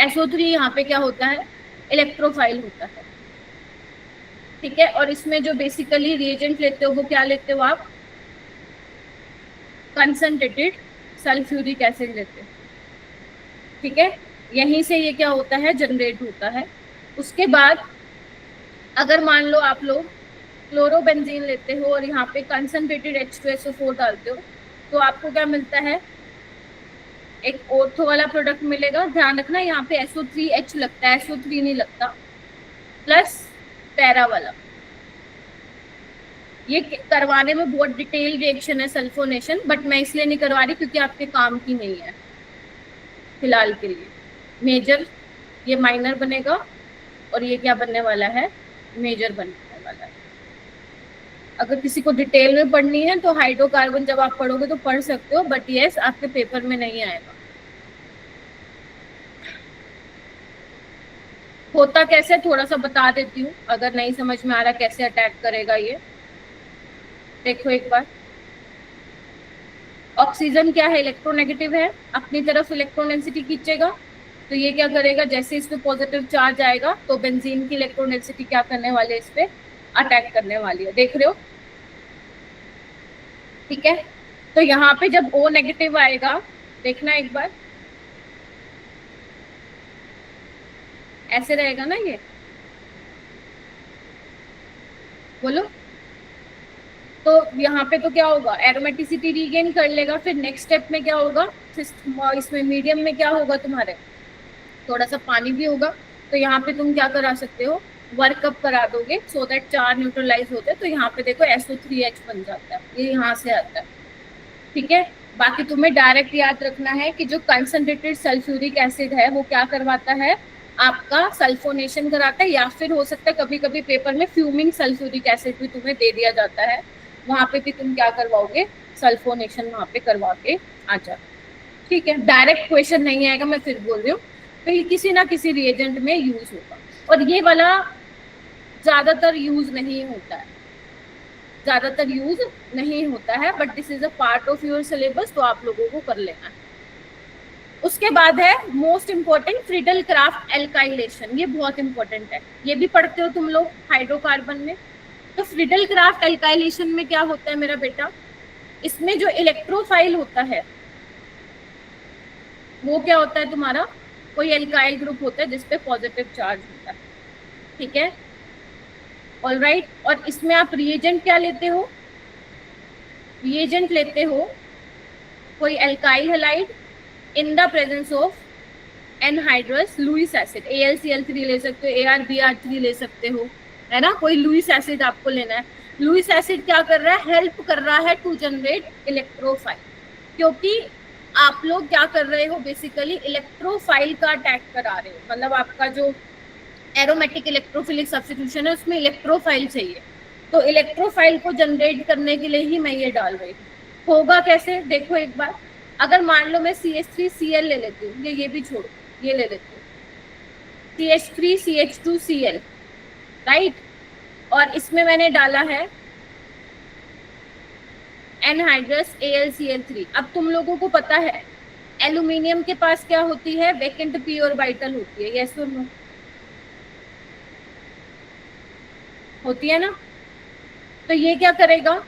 SO3 यहाँ पे क्या होता है, इलेक्ट्रोफाइल होता है, ठीक है। और इसमें जो बेसिकली रिएजेंट लेते हो वो क्या लेते हो आप, कंसंट्रेटेड सल्फ्यूरिक एसिड लेते हो, ठीक है। यहीं से ये क्या होता है, जनरेट होता है। उसके बाद अगर मान लो आप लोग क्लोरोबेंजीन लेते हो और यहाँ पे कंसंट्रेटेड H2SO4 डालते हो तो आपको क्या मिलता है, एक ऑर्थो वाला प्रोडक्ट मिलेगा। ध्यान रखना यहाँ पे SO3H लगता है, SO3 नहीं लगता, प्लस पैरा वाला। ये करवाने में बहुत डिटेल रिएक्शन है सल्फोनेशन, बट मैं इसलिए नहीं करवा रही क्योंकि आपके काम की नहीं है फिलहाल के लिए। मेजर ये माइनर बनेगा और ये क्या बनने वाला है, मेजर बनने वाला है। अगर किसी को डिटेल में पढ़नी है तो हाइड्रोकार्बन जब आप पढ़ोगे तो पढ़ सकते हो, बट यस आपके पेपर में नहीं आएगा। होता कैसे थोड़ा सा बता देती हूँ, अगर नहीं समझ में आ रहा कैसे अटैक करेगा ये देखो एक बार। ऑक्सीजन क्या है, इलेक्ट्रोनेगेटिव है, अपनी तरफ इलेक्ट्रॉन डेंसिटी खींचेगा, तो ये क्या करेगा, जैसे इस पे पॉजिटिव चार्ज आएगा तो बेंजीन की इलेक्ट्रॉन डेंसिटी क्या करने वाली है, इस पे अटैक करने वाली है, देख रहे हो, ठीक है। तो यहाँ पे जब O नेगेटिव आएगा, देखना एक बार, ऐसे रहेगा ना ये, बोलो। तो यहाँ पे तो क्या होगा, एरोमेटिसिटी रीगेन कर लेगा। फिर नेक्स्ट स्टेप में क्या होगा, इसमें मीडियम में क्या होगा तुम्हारे, थोड़ा सा पानी भी होगा। तो यहाँ पे तुम क्या करा सकते हो, वर्कअप करा दोगे सो दैट चार न्यूट्रलाइज होते हैं। तो यहाँ पे देखो SO3H बन जाता है, ये यहाँ से आता है, ठीक है। बाकी तुम्हें डायरेक्ट याद रखना है कि जो कंसंट्रेटेड सल्फ्यूरिक एसिड है वो क्या करवाता है, आपका सल्फोनेशन कराता है, या फिर हो सकता है कभी कभी पेपर में फ्यूमिंग सल्फ्यूरिक एसिड भी तुम्हें दे दिया जाता है, वहां पे भी तुम क्या करवाओगे, सल्फोनेशन वहां पे करवा के आ जाओ, ठीक है। डायरेक्ट क्वेश्चन नहीं आएगा, मैं फिर बोल रही हूँ, तो किसी ना किसी रिएजेंट में यूज होगा। और ये वाला ज्यादातर यूज नहीं होता है, ज्यादातर यूज नहीं होता है, but this is a part of your syllabus, तो आप लोगों को कर लेना है। उसके बाद है most important Friedel craft alkylation, ये बहुत इंपॉर्टेंट है, ये भी पढ़ते हो तुम लोग हाइड्रोकार्बन में। तो फ्रीडल क्राफ्ट एल्काइलेशन में क्या होता है मेरा बेटा, इसमें जो इलेक्ट्रोफाइल होता है वो क्या होता है तुम्हारा, कोई एल्काइल ग्रुप होता है जिसपे पॉजिटिव चार्ज होता है, ठीक है, ऑलराइट। और इसमें आप रिएजेंट क्या लेते हो, रिएजेंट लेते हो कोई alkyl halide in the presence of anhydrous Lewis acid, AlCl3 ले सकते हो, ArBr3 ले सकते हो, है ना। कोई लुईस एसिड आपको लेना है। लुईस एसिड क्या कर रहा है, हेल्प कर रहा है टू जनरेट इलेक्ट्रोफाइल, क्योंकि आप लोग क्या कर रहे हो, बेसिकली इलेक्ट्रोफाइल का अटैक करा रहे हो, मतलब आपका जो एरोमेटिक इलेक्ट्रोफिलिक सब्स्टिट्यूशन है उसमें इलेक्ट्रोफाइल चाहिए, तो इलेक्ट्रोफाइल को जनरेट करने के लिए ही मैं ये डाल रही हूँ। होगा कैसे, देखो एक बार, अगर मान लो मैं CH3Cl ले लेती हूँ, ये भी छोड़ो, ये ले लेती हूँ CH3CH2Cl, राइट, और इसमें मैंने डाला है एनहाइड्रस AlCl3। अब तुम लोगों को पता है एल्यूमिनियम के पास क्या होती है, वेकेंट p ऑर्बिटल होती है, यस और नो, होती है ना। तो ये क्या करेगा,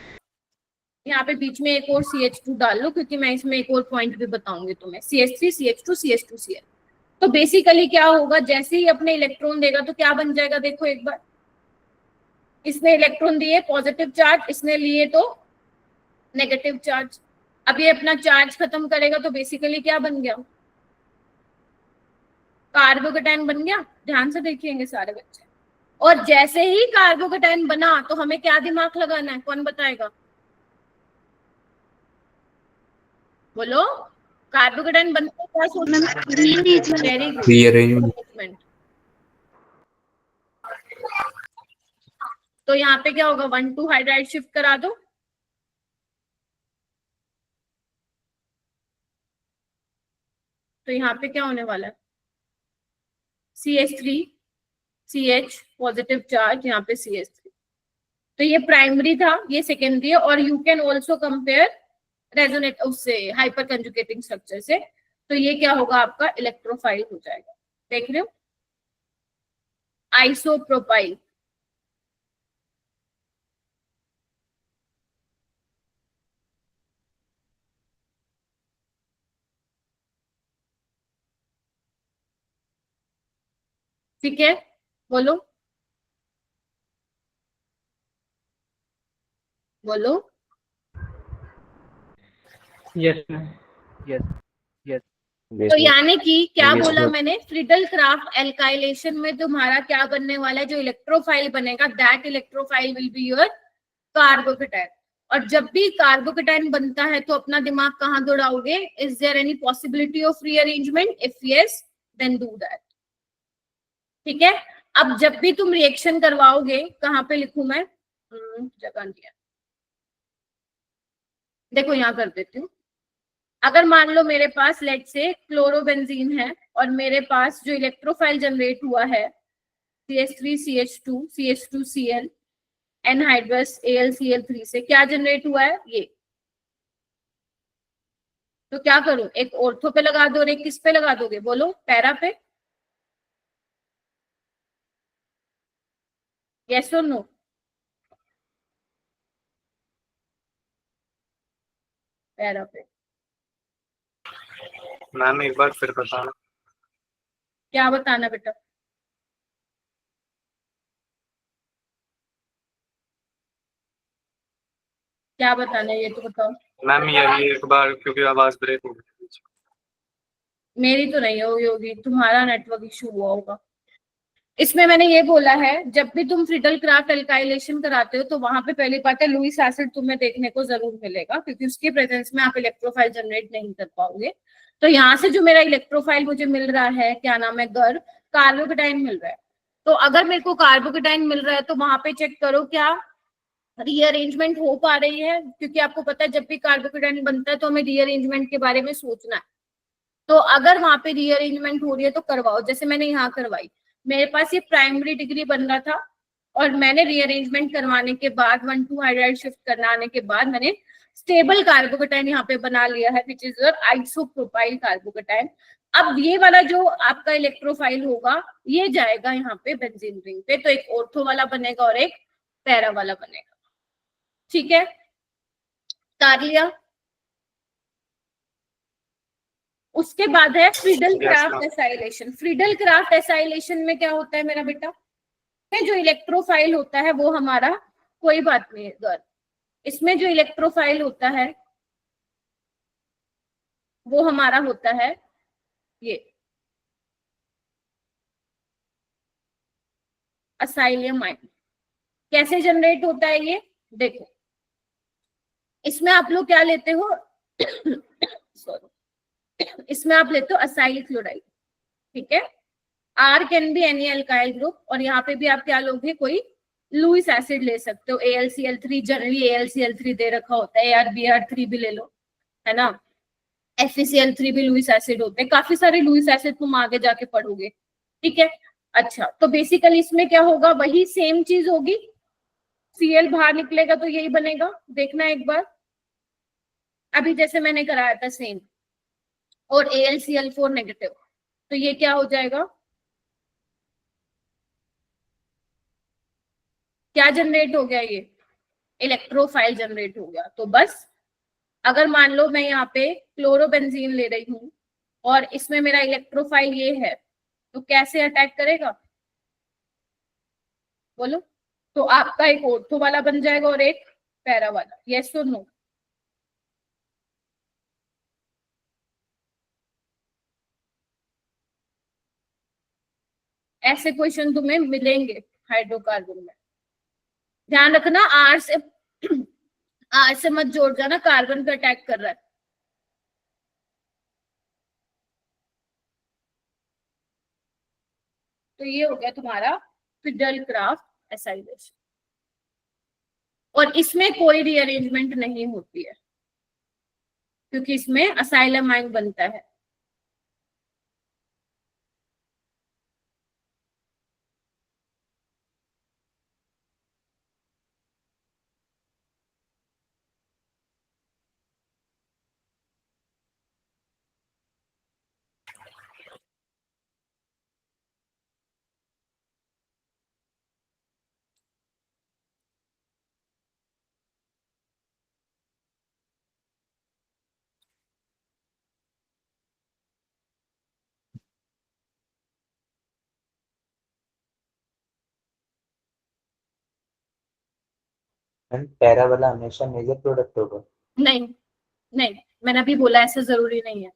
यहाँ पे बीच में एक और CH2 डाल लो, क्योंकि मैं इसमें एक और पॉइंट भी बताऊंगी तुम्हें, CH3CH2CH2Cl। तो बेसिकली क्या होगा, जैसे ही अपने इलेक्ट्रॉन देगा तो क्या बन जाएगा, देखो एक बार, इसने इलेक्ट्रॉन दिए पॉजिटिव चार्ज, इसने लिए तो नेगेटिव चार्ज। अब ये अपना चार्ज खत्म करेगा तो बेसिकली क्या बन गया, कार्बोकेटायन बन गया। ध्यान से देखिएंगे सारे बच्चे। और जैसे ही कार्बोकेटायन बना तो हमें क्या दिमाग लगाना है, कौन बताएगा, बोलो। कार्बोकेटायन बनते क्या सोचना, वेरी गुड, रीअरेंजमेंट। तो यहाँ पे क्या होगा, 1,2 हाइड्राइड शिफ्ट करा दो, तो यहाँ पे क्या होने वाला है, CH3CH पॉजिटिव चार्ज, यहाँ पे CH3। तो ये प्राइमरी था, ये सेकेंडरी है। और you can also compare resonate उससे हाइपर कंजुगेटिंग स्ट्रक्चर से, तो ये क्या होगा आपका इलेक्ट्रोफाइल हो जाएगा। देख रहे हो, आइसोप्रोपाइल। ठीक है, बोलो बोलो। Yes ma'am. यस यस तो यानी कि क्या Yes, बोला sir. मैंने, फ्रिडल क्राफ्ट एल्काइलेशन में तुम्हारा क्या बनने वाला है, जो इलेक्ट्रोफाइल बनेगा that electrophile will be your carbocation. और जब भी कार्बोकेटाइन बनता है तो अपना दिमाग कहाँ दौड़ाओगे, is there any possibility of rearrangement, if yes then do that. ठीक है, अब जब भी तुम रिएक्शन करवाओगे, कहाँ पे लिखूं मैं, जगह दिया, देखो यहाँ कर देती हूँ। अगर मान लो मेरे पास लेट से क्लोरोबेंजीन है और मेरे पास जो इलेक्ट्रोफाइल जनरेट हुआ है CH3CH2 CH2Cl एनहाइड्रस AlCl3 से क्या जनरेट हुआ है ये, तो क्या करूं, एक ऑर्थो पे लगा दो और एक किस पे लगा दोगे, बोलो, पैरा पे, यस और नो। पैरा पे। मैम एक बार फिर बताना। क्या बताना बेटा, क्या बताना है ये तो बताओ। मैम यही एक बार, क्योंकि आवाज ब्रेक हो गई। मेरी तो नहीं होगी, होगी तुम्हारा नेटवर्क इशू हुआ होगा। इसमें मैंने ये बोला है, जब भी तुम फ्रिडल क्राफ्ट एल्काइलेशन कराते हो तो वहां पे पहली बात है लुईस एसिड तुम्हें देखने को जरूर मिलेगा, क्योंकि उसके प्रेजेंस में आप इलेक्ट्रोफाइल जनरेट नहीं कर पाओगे। तो यहाँ से जो मेरा इलेक्ट्रोफाइल मुझे मिल रहा है, क्या नाम है, गर, कार्बोकेटाइन मिल रहा है। तो अगर मेरे को कार्बोकेटाइन मिल रहा है तो वहां पे चेक करो क्या रीअरेंजमेंट हो पा रही है, क्योंकि आपको पता है जब भी कार्बोकेटाइन बनता है तो हमें रीअरेंजमेंट के बारे में सोचना है। तो अगर वहां पे रीअरेंजमेंट हो रही है तो करवाओ, जैसे मैंने यहाँ करवाई, मेरे पास ये प्राइमरी डिग्री बन रहा था और मैंने रीअरेंजमेंट करवाने के बाद 1,2 हाइड्राइड शिफ्ट करवाने के बाद मैंने स्टेबल कार्बोकेटाइन यहाँ पे बना लिया है, विच इज आइसोप्रोपाइल कार्बोकेटाइन। अब ये वाला जो आपका इलेक्ट्रोफाइल होगा ये जाएगा यहाँ पे बेंजीन रिंग पे, तो एक ऑर्थो वाला बनेगा और एक पैरा वाला बनेगा। ठीक है, तार लिया। उसके बाद है Friedel Crafts acylation. Friedel Crafts acylation में क्या होता है मेरा बेटा, जो इलेक्ट्रोफाइल होता है वो हमारा, कोई बात नहीं है, इसमें जो इलेक्ट्रोफाइल होता है वो हमारा होता है ये असाइलियम आयन। कैसे जनरेट होता है ये देखो, इसमें आप लोग क्या लेते हो सॉरी, इसमें आप लेते हो असाइल क्लोराइड। ठीक है, R can be any alkyl group, और यहाँ पे भी आप क्या लोगे, कोई लुईस एसिड ले सकते हो, AlCl3, जनरली AlCl3 दे रखा होता है, ArBr3 भी ले लो, है ना, FeCl3 भी लुईस एसिड होते हैं, काफी सारे लुईस एसिड तुम आगे जाके पढ़ोगे। ठीक है, अच्छा, तो बेसिकली इसमें क्या होगा, वही सेम चीज होगी, Cl बाहर निकलेगा तो यही बनेगा, देखना एक बार, अभी जैसे मैंने कराया था सेम, और AlCl4 नेगेटिव, तो ये क्या हो जाएगा, क्या जनरेट हो गया, ये इलेक्ट्रोफाइल जनरेट हो गया। तो बस अगर मान लो मैं यहाँ पे क्लोरोबेंजीन ले रही हूँ और इसमें मेरा इलेक्ट्रोफाइल ये है, तो कैसे अटैक करेगा, बोलो, तो आपका एक ऑर्थो वाला बन जाएगा और एक पैरा वाला, यस और नो। ऐसे क्वेश्चन तुम्हें मिलेंगे हाइड्रोकार्बन में, ध्यान रखना, आर से मत जोड़ जाना, कार्बन पे अटैक कर रहा है। तो ये हो गया तुम्हारा फिडल क्राफ्ट एसाइलेशन, और इसमें कोई रीअरेंजमेंट नहीं होती है क्योंकि इसमें असाइलम आयन बनता है। मैम पैरा वाला हमेशा मेजर प्रोडक्ट होगा। नहीं, नहीं, मैंने अभी बोला ऐसा जरूरी नहीं है।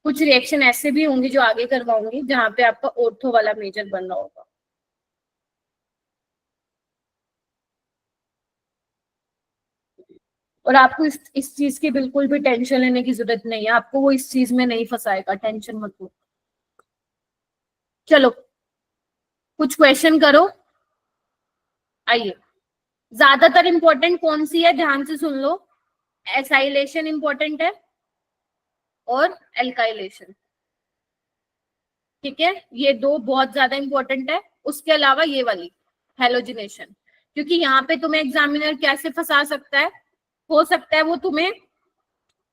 कुछ रिएक्शन ऐसे भी होंगे जो आगे करवाऊंगी जहां पे आपका ऑर्थो वाला मेजर बन रहा होगा। और आपको इस चीज की बिल्कुल भी टेंशन लेने की जरूरत नहीं है, आपको वो इस चीज में नहीं फंसाएगा, टेंशन मत लो। चलो कुछ क्वेश्चन करो। आइए, ज्यादातर इंपॉर्टेंट कौन सी है, ध्यान से सुन लो। एसाइलेशन इंपॉर्टेंट है और एल्काइलेशन, ठीक है, ये दो बहुत ज्यादा इंपॉर्टेंट है। उसके अलावा ये वाली हेलोजिनेशन, क्योंकि यहाँ पे तुम्हें एग्जामिनर कैसे फंसा सकता है, हो सकता है वो तुम्हें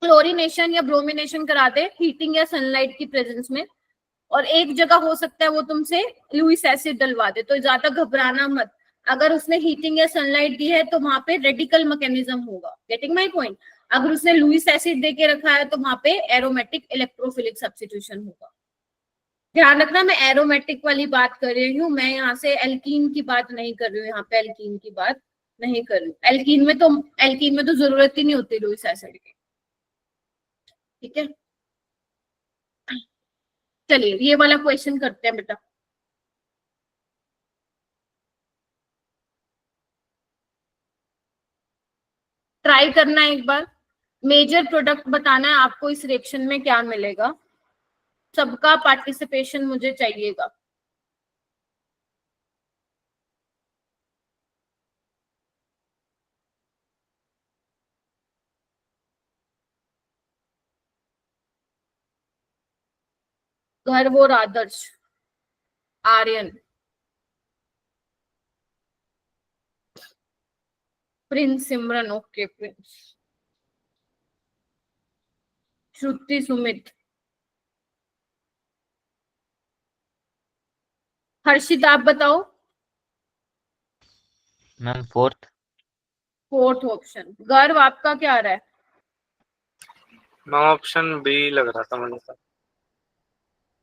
क्लोरीनेशन या ब्रोमिनेशन करा दे हीटिंग या सनलाइट की प्रेजेंस में, और एक जगह हो सकता है वो तुमसे लुइस एसिड डलवा दे। तो ज्यादा घबराना मत, अगर उसने हीटिंग या सनलाइट दी है तो वहां पे रेडिकल मैकेनिज्म होगा। Getting my point? अगर उसने लुइस एसिड दे के रखा है तो वहां पे एरोमेटिक इलेक्ट्रोफिलिक सब्स्टिट्यूशन होगा। ध्यान रखना, मैं एरोमेटिक वाली बात कर रही हूँ, मैं यहाँ से एल्कीन की बात नहीं कर रही हूँ, यहाँ पे एल्कीन की बात नहीं कर रही हूँ। एल्कीन में तो जरूरत ही नहीं होती लुइस एसिड की, ठीक है। चलिए ये वाला क्वेश्चन करते हैं बेटा। ट्राई करना है एक बार, मेजर प्रोडक्ट बताना है आपको इस रिएक्शन में क्या मिलेगा। सबका पार्टिसिपेशन मुझे चाहिएगा। घर वो आदर्श, आर्यन, प्रिंस सिमरन, ओके प्रिंस, श्रुति सुमित, हर्षित आप बताओ। Ma'am fourth. Fourth option. गर्व आपका क्या आ रहा है? मैम ऑप्शन बी लग रहा था मुझे तो।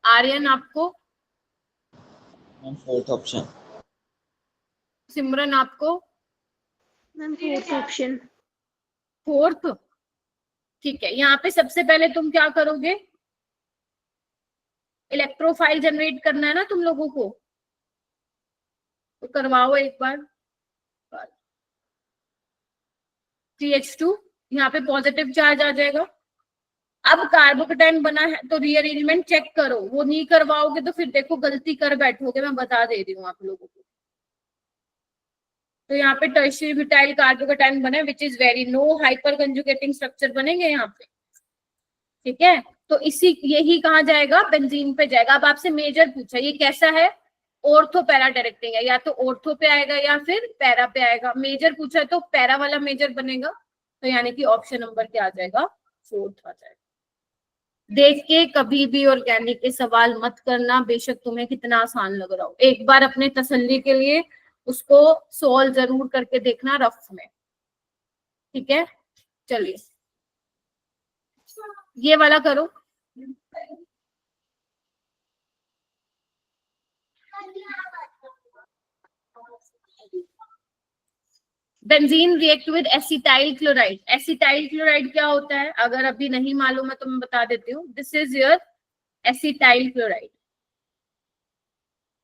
आर्यन आपको? Ma'am fourth option. सिमरन आपको? Ma'am fourth option. फोर्थ, ठीक है। यहाँ पे सबसे पहले तुम क्या करोगे, इलेक्ट्रोफाइल जनरेट करना है ना तुम लोगों को, तो करवाओ एक बार। CH2, यहाँ पे पॉजिटिव चार्ज आ जाएगा। अब कार्बोकेटाइन बना है तो रीअरेंजमेंट चेक करो, वो नहीं करवाओगे तो फिर देखो गलती कर बैठोगे, मैं बता दे रही हूँ आप लोगों को। तो यहाँ पे टर्शियरी ब्यूटाइल कार्बोकेटाइन बने which is very no hyperconjugating structure बनेंगे यहाँ पे, ठीक है। तो इसी यही कहाँ जाएगा, बेंजीन पे जाएगा। अब आपसे मेजर पूछा, ये कैसा है, ऑर्थो पैरा डायरेक्टिंग है, या तो ऑर्थो पे आएगा या फिर पैरा पे आएगा। मेजर पूछा है तो पैरा वाला मेजर बनेगा, तो यानी कि ऑप्शन नंबर क्या आ जाएगा, फोर्थ आ जाएगा। देख के कभी भी ऑर्गेनिक के सवाल मत करना, बेशक तुम्हें कितना आसान लग रहा हो। एक बार अपने तसल्ली के लिए उसको सॉल्व जरूर करके देखना रफ में, ठीक है। चलिए ये वाला करो। Benzene react with acetyl chloride. Acetyl chloride क्या होता है, अगर अभी नहीं मालूम है तो मैं बता देती हूँ। This is your acetyl chloride.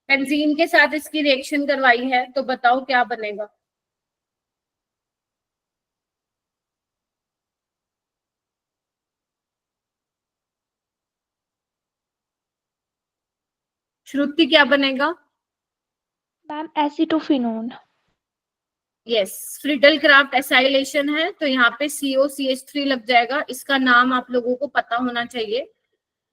Benzene के साथ इसकी रिएक्शन करवाई है तो बताओ क्या बनेगा। श्रुति क्या बनेगा? Ma'am acetophenone. Yes, Friedel Crafts acylation है तो यहाँ पे COCH3 लग जाएगा। इसका नाम आप लोगों को पता होना चाहिए,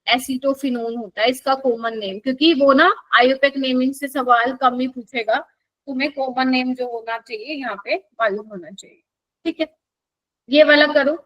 एसिटोफिनोन होता है इसका कॉमन नेम, क्योंकि वो ना आयुपेक नेमिंग से सवाल कम ही पूछेगा, तुम्हें कॉमन नेम जो होना चाहिए यहाँ पे मालूम होना चाहिए, ठीक है। ये वाला करो।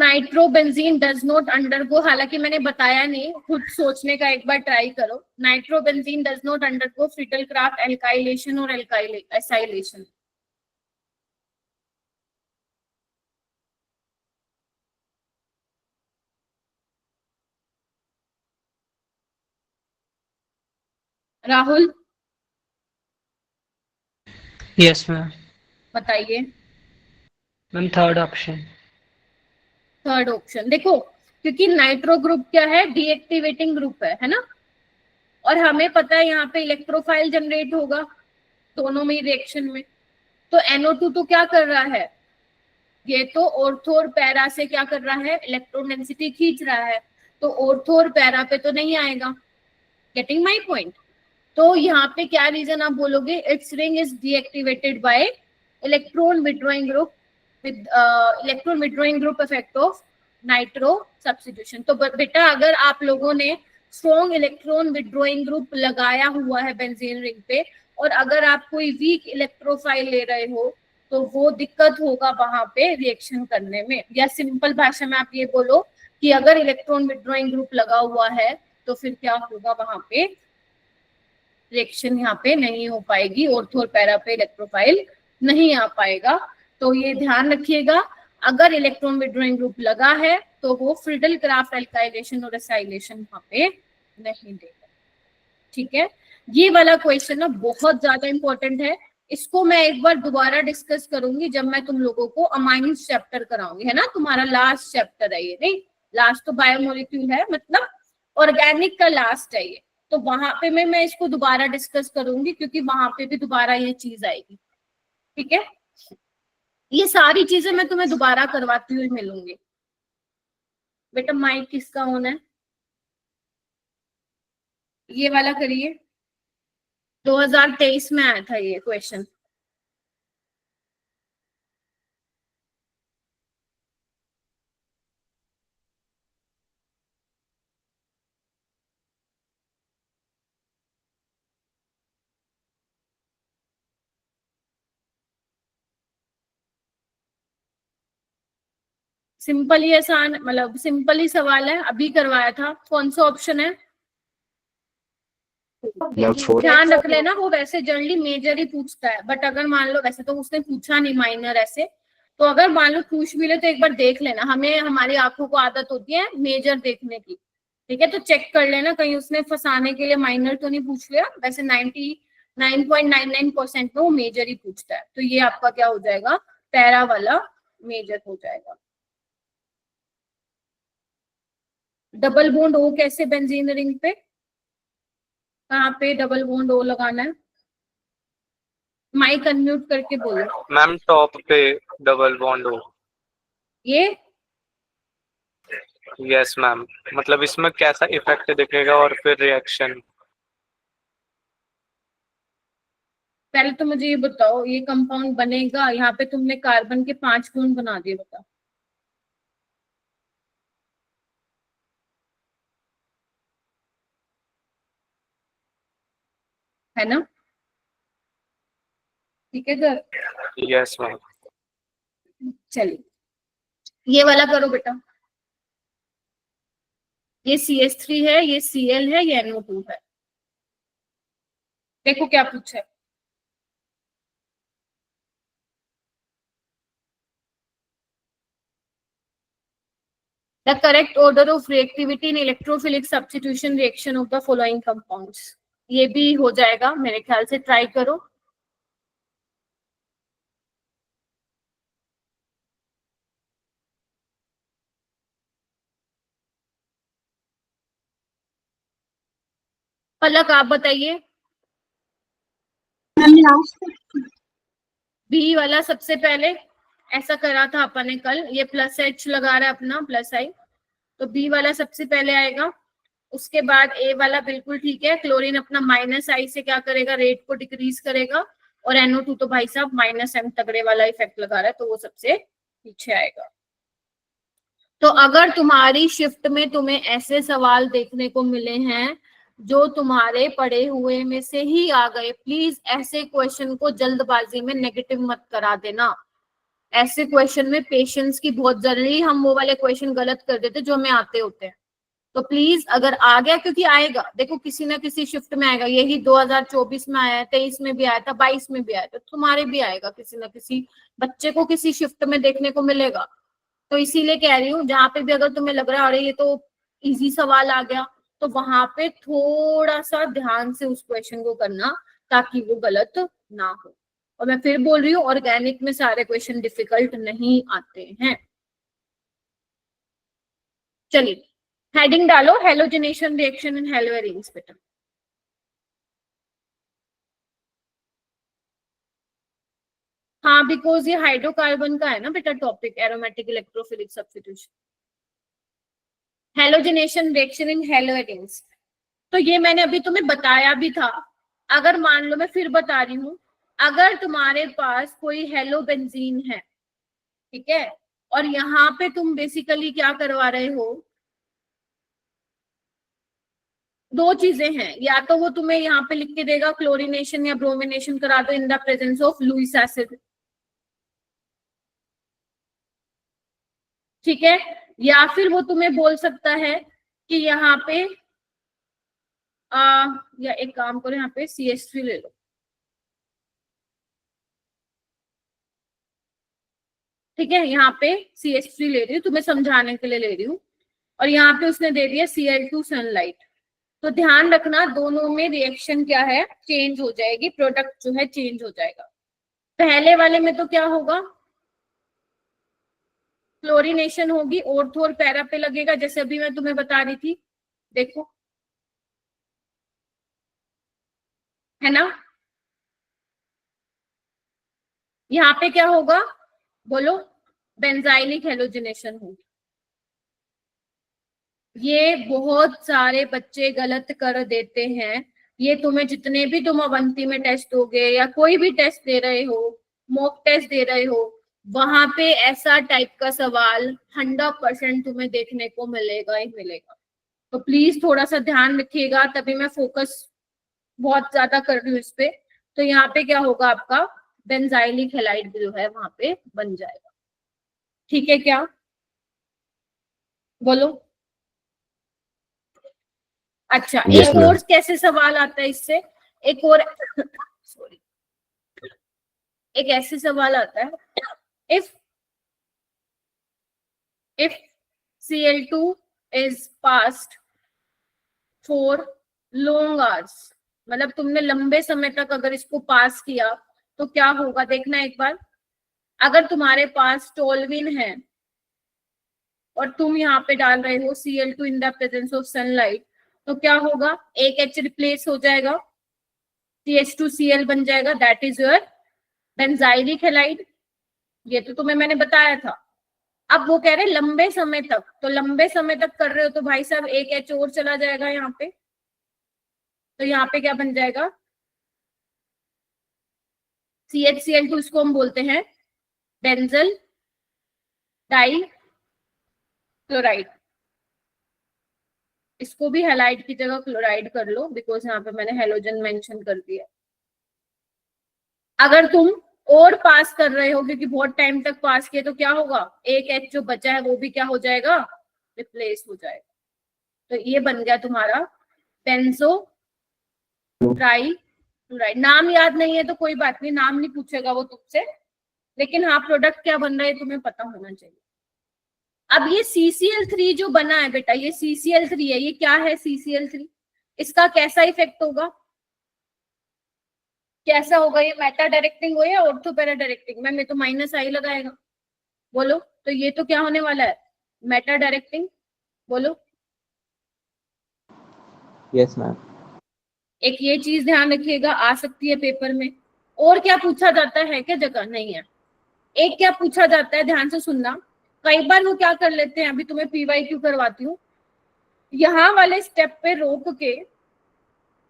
नाइट्रोबेंजीन डज नॉट अंडरगो, हालांकि मैंने बताया नहीं, खुद सोचने का एक बार ट्राई करो। Nitrobenzene does not undergo Friedel Crafts alkylation और एसाइलेशन। Rahul yes ma'am. बताइए। Ma'am third option. Third option देखो, क्योंकि नाइट्रो ग्रुप क्या है, डीएक्टिवेटिंग ग्रुप है ना, और हमें पता है यहाँ पे इलेक्ट्रोफाइल जनरेट होगा दोनों में रिएक्शन में। तो NO2 तो क्या कर रहा है, ये तो ऑर्थो और पैरा से क्या कर रहा है, इलेक्ट्रॉन डेंसिटी खींच रहा है, तो ऑर्थो और पैरा पे तो नहीं आएगा। Getting my point? तो यहाँ पे क्या रीजन आप बोलोगे, it's ring is deactivated bye electron withdrawing group with electron withdrawing group effect of nitro substitution. तो बेटा अगर आप लोगों ने स्ट्रॉन्ग इलेक्ट्रॉन विड्रॉइंग ग्रुप लगाया हुआ है बेंजीन रिंग पे, और अगर आप कोई वीक इलेक्ट्रोफाइल ले रहे हो, तो वो दिक्कत होगा वहां पे रिएक्शन करने में। या सिंपल भाषा में आप ये बोलो कि अगर इलेक्ट्रॉन विड्रॉइंग ग्रुप लगा हुआ है तो फिर क्या होगा, वहां पे रिएक्शन यहाँ पे नहीं हो पाएगी, ऑर्थो और पैरा पे इलेक्ट्रोफाइल नहीं आ पाएगा। तो ये ध्यान रखिएगा, अगर इलेक्ट्रॉन विड्रॉइंग ग्रुप लगा है तो वो फ्रिडल क्राफ्ट एल्काइलेशन और एसाइलेशन वहां पे नहीं देगा। ठीक है, ये वाला क्वेश्चन ना बहुत ज्यादा इंपॉर्टेंट है, इसको मैं एक बार दोबारा डिस्कस करूंगी जब मैं तुम लोगों को अमाइंस चैप्टर कराऊंगी, है ना, तुम्हारा लास्ट चैप्टर है ये, नहीं लास्ट तो बायोमोलिक्यूल है, मतलब ऑर्गेनिक का लास्ट है ये, तो वहां पे मैं इसको दोबारा डिस्कस करूंगी, क्योंकि वहां पे भी दोबारा ये चीज आएगी। ठीक है, ये सारी चीजें मैं तुम्हें दोबारा करवाती हुई मिलूंगी। बेटा माइक किसका ऑन है, ये वाला करिए। 2023 में आया था ये क्वेश्चन। सिंपल ही आसान, मतलब सिंपल ही सवाल है, अभी करवाया था। कौन सा ऑप्शन है, ध्यान रख लेना, वो वैसे जनरली मेजर ही पूछता है, बट अगर मान लो, वैसे तो उसने पूछा नहीं माइनर ऐसे, तो अगर मान लो पूछ भी ले तो एक बार देख लेना, हमें हमारी आंखों को आदत होती है मेजर देखने की। ठीक है, तो चेक कर लेना कहीं उसने फंसाने के लिए माइनर तो नहीं पूछ लिया। वैसे 99.99% में वो मेजर ही पूछता है, तो ये आपका क्या हो जाएगा, पैरा वाला मेजर हो जाएगा। डबल बॉन्ड ओ कैसे बेंजीन रिंग पे, कहाँ पे डबल बॉन्ड ओ लगाना है, माइक अनम्यूट करके बोलो। मैम टॉप पे डबल बॉन्ड हो। ये यस मैम, मतलब इसमें कैसा इफेक्ट दिखेगा और फिर रिएक्शन। पहले तो मुझे ये बताओ, ये कंपाउंड बनेगा, यहाँ पे तुमने कार्बन के 5 बॉन्ड बना दिए, बताओ। है ना, ठीक है सर। Yes ma'am. चलिए ये वाला करो बेटा, ये CH3 है, ये Cl है, ये NO2 है। देखो क्या पूछा है, the correct order of reactivity in electrophilic substitution reaction of the following compounds. ये भी हो जाएगा मेरे ख्याल से, ट्राई करो। पलक आप बताइए। बी वाला सबसे पहले ऐसा करा था अपन ने कल, ये +H लगा रहा है अपना +I, तो बी वाला सबसे पहले आएगा। उसके बाद ए वाला बिल्कुल ठीक है, क्लोरीन अपना -I से क्या करेगा, रेट को डिक्रीज करेगा, और NO2 तो भाई साहब -M तगड़े वाला इफेक्ट लगा रहा है, तो वो सबसे पीछे आएगा। तो अगर तुम्हारी शिफ्ट में तुम्हें ऐसे सवाल देखने को मिले हैं जो तुम्हारे पढ़े हुए में से ही आ गए, प्लीज ऐसे क्वेश्चन को जल्दबाजी में नेगेटिव मत करा देना। ऐसे क्वेश्चन में पेशेंस की बहुत जरूरी, हम वो वाले क्वेश्चन गलत कर देते जो हमें आते होते हैं। तो प्लीज अगर आ गया, क्योंकि आएगा, देखो किसी ना किसी शिफ्ट में आएगा, यही 2024 में आया है, 23 में भी आया था, 22 में भी आया था, तुम्हारे भी आएगा, किसी ना किसी बच्चे को किसी शिफ्ट में देखने को मिलेगा। तो इसीलिए कह रही हूँ, जहाँ पे भी अगर तुम्हें लग रहा है अरे ये तो इजी सवाल आ गया, तो वहां पे थोड़ा सा ध्यान से उस क्वेश्चन को करना, ताकि वो गलत ना हो। और मैं फिर बोल रही हूँ, ऑर्गेनिक में सारे क्वेश्चन डिफिकल्ट नहीं आते हैं। चलिए हेडिंग डालो, हेलोजनेशन रिएक्शन इन हेलोएरिंग्स बेटा। हाँ, बिकॉज ये हाइड्रोकार्बन का है ना बेटा topic, aromatic electrophilic substitution, halogenation reaction in haloarenes. तो ये मैंने अभी तुम्हें बताया भी था। अगर मान लो, मैं फिर बता रही हूँ, अगर तुम्हारे पास कोई हेलो बेंजीन है, ठीक है, और यहाँ पे तुम बेसिकली क्या करवा रहे हो, दो चीजें हैं, या तो वो तुम्हें यहाँ पे लिख के देगा क्लोरीनेशन या ब्रोमिनेशन करा दो in the presence of Lewis acid, ठीक है, या फिर वो तुम्हें बोल सकता है कि यहाँ पे या एक काम करो, यहाँ पे CH3 ले लो, ठीक है, यहाँ पे CH3 ले रही हूँ, तुम्हें समझाने के लिए ले रही हूँ, और यहाँ पे उसने दे दिया Cl2 सनलाइट। तो ध्यान रखना, दोनों में रिएक्शन क्या है, चेंज हो जाएगी, प्रोडक्ट जो है चेंज हो जाएगा। पहले वाले में तो क्या होगा, क्लोरीनेशन होगी, ऑर्थो और पैरा पे लगेगा, जैसे अभी मैं तुम्हें बता रही थी, देखो, है ना। यहाँ पे क्या होगा, बोलो, बेंजाइलिक हेलोजनेशन होगी। ये बहुत सारे बच्चे गलत कर देते हैं। ये तुम्हें जितने भी तुम अवंती में टेस्ट दोगे या कोई भी टेस्ट दे रहे हो, मॉक टेस्ट दे रहे हो, वहां पे ऐसा टाइप का सवाल 100% तुम्हें देखने को मिलेगा ही मिलेगा। तो प्लीज थोड़ा सा ध्यान रखिएगा, तभी मैं फोकस बहुत ज्यादा कर रही हूँ इस पे। तो यहाँ पे क्या होगा, आपका बेंजाइलिक हैलाइड जो है वहां पे बन जाएगा, ठीक है क्या, बोलो। अच्छा, Yes, एक ma'am. और कैसे सवाल आता है इससे, एक और सॉरी, एक ऐसे सवाल आता है, if Cl2 is passed for long hours, मतलब तुमने लंबे समय तक अगर इसको पास किया तो क्या होगा, देखना एक बार। अगर तुम्हारे पास टोल्विन है और तुम यहाँ पे डाल रहे हो Cl2 in the presence of sunlight, तो क्या होगा, एक H रिप्लेस हो जाएगा, CH2Cl बन जाएगा, that is your benzylic halide. ये तो तुम्हें मैंने बताया था। अब वो कह रहे लंबे समय तक, तो लंबे समय तक कर रहे हो तो भाई साहब एक H और चला जाएगा यहाँ पे, तो यहाँ पे क्या बन जाएगा, CHCl2, इसको हम बोलते हैं बेंजल डाई क्लोराइड। इसको भी हैलाइड की जगह क्लोराइड कर लो, बिकॉज यहाँ पे मैंने हेलोजन मेंशन कर दिया। अगर तुम और पास कर रहे हो, क्योंकि बहुत टाइम तक पास किए, तो क्या होगा, एक H जो बचा है वो भी क्या हो जाएगा, रिप्लेस हो जाएगा। तो ये बन गया तुम्हारा बेंजो ट्राई क्लोराइड। नाम याद नहीं है तो कोई बात नहीं, नाम नहीं पूछेगा वो तुमसे, लेकिन हाँ प्रोडक्ट क्या बन रहा है तुम्हें पता होना चाहिए। अब ये CCl3 जो बना है बेटा, ये CCl3 है, ये क्या है CCl3, इसका कैसा इफेक्ट होगा, कैसा होगा, ये मेटा डायरेक्टिंग हो या ऑर्थो पैरा डायरेक्टिंग, मैम ये तो -I लगाएगा, बोलो। तो ये तो क्या होने वाला है, मेटा डायरेक्टिंग, बोलो। Yes ma'am. एक ये चीज ध्यान रखिएगा, आ सकती है पेपर में। और क्या पूछा जाता है, क्या जगह नहीं है, एक क्या पूछा जाता है, ध्यान से सुनना। कई बार वो क्या कर लेते हैं, अभी तुम्हें PYQ करवाती हूँ, यहाँ वाले स्टेप पे रोक के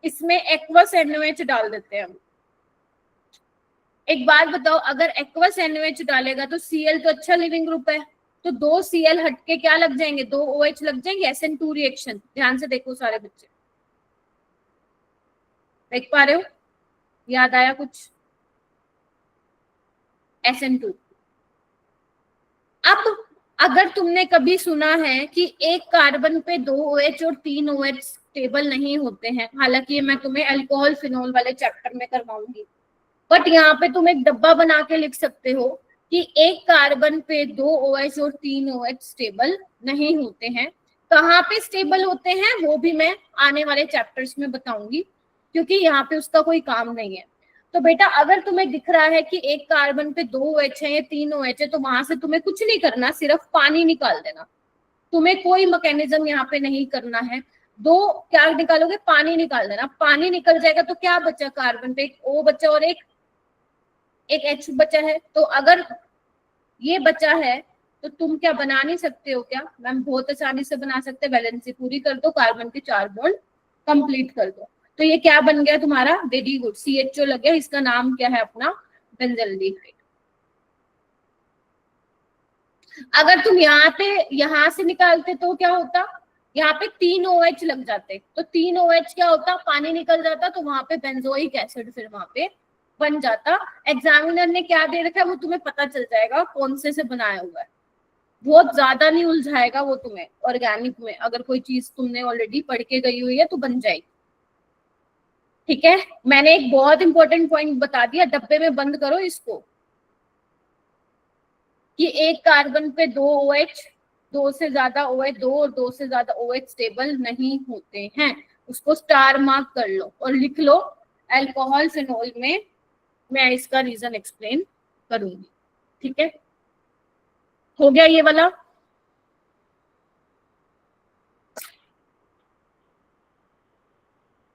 इसमें एक्वस NaOH डाल देते हैं हम। एक बात बताओ, अगर एक्वस NaOH डालेगा तो Cl तो अच्छा लिविंग ग्रुप है, तो 2 Cl हटके क्या लग जाएंगे, 2 OH लग जाएंगे, SN2 रिएक्शन। ध्यान से देखो सारे बच्चे, देख पा रहे हो, याद आया कुछ, SN2। अगर तुमने कभी सुना है कि एक कार्बन पे 2 OH और 3 OH स्टेबल नहीं होते हैं, हालांकि ये मैं तुम्हें अल्कोहल फिनोल वाले चैप्टर में करवाऊंगी, बट यहाँ पे तुम एक डब्बा बना के लिख सकते हो कि एक कार्बन पे 2 OH और 3 OH स्टेबल नहीं होते हैं। कहाँ पे स्टेबल होते हैं वो भी मैं आने वाले चैप्टर्स में बताऊंगी, क्योंकि यहाँ पे उसका कोई काम नहीं है। तो बेटा अगर तुम्हें दिख रहा है कि एक कार्बन पे 2 OH है या 3 OH है, तो वहां से तुम्हें कुछ नहीं करना, सिर्फ पानी निकाल देना। तुम्हें कोई मैकेनिज्म यहाँ पे नहीं करना है। दो क्या निकालोगे? पानी निकाल देना। पानी निकल जाएगा तो क्या बचा? कार्बन पे एक O बचा और एक H बचा है। तो अगर ये बचा है तो तुम क्या बना नहीं सकते हो क्या? मैम बहुत आसानी से बना सकते, वैलेंसी पूरी कर दो, कार्बन के 4 बॉन्ड कंप्लीट कर दो। तो ये क्या बन गया तुम्हारा? वेरी गुड, CHO लग गया। इसका नाम क्या है अपना? बेंजल्डिहाइड। अगर तुम यहाँ से निकालते तो क्या होता? यहाँ पे 3 OH लग जाते, तो 3 OH क्या होता? पानी निकल जाता, तो वहां पे बेंजोइक एसिड फिर वहां पे बन जाता। एग्जामिनर ने क्या दे रखा है वो तुम्हें पता चल जाएगा कौन से बनाया हुआ है। बहुत ज्यादा नहीं उलझाएगा वो तुम्हें। ऑर्गेनिक में अगर कोई चीज तुमने ऑलरेडी पढ़ के गई हुई है तो बन जाएगी। ठीक है, मैंने एक बहुत इंपॉर्टेंट पॉइंट बता दिया, डब्बे में बंद करो इसको, कि एक कार्बन पे 2 OH, 2 से ज्यादा OH, 2 और 2 से ज्यादा OH स्टेबल नहीं होते हैं। उसको स्टार मार्क कर लो और लिख लो अल्कोहल फिनोल में मैं इसका रीजन एक्सप्लेन करूंगी। ठीक है, हो गया ये वाला।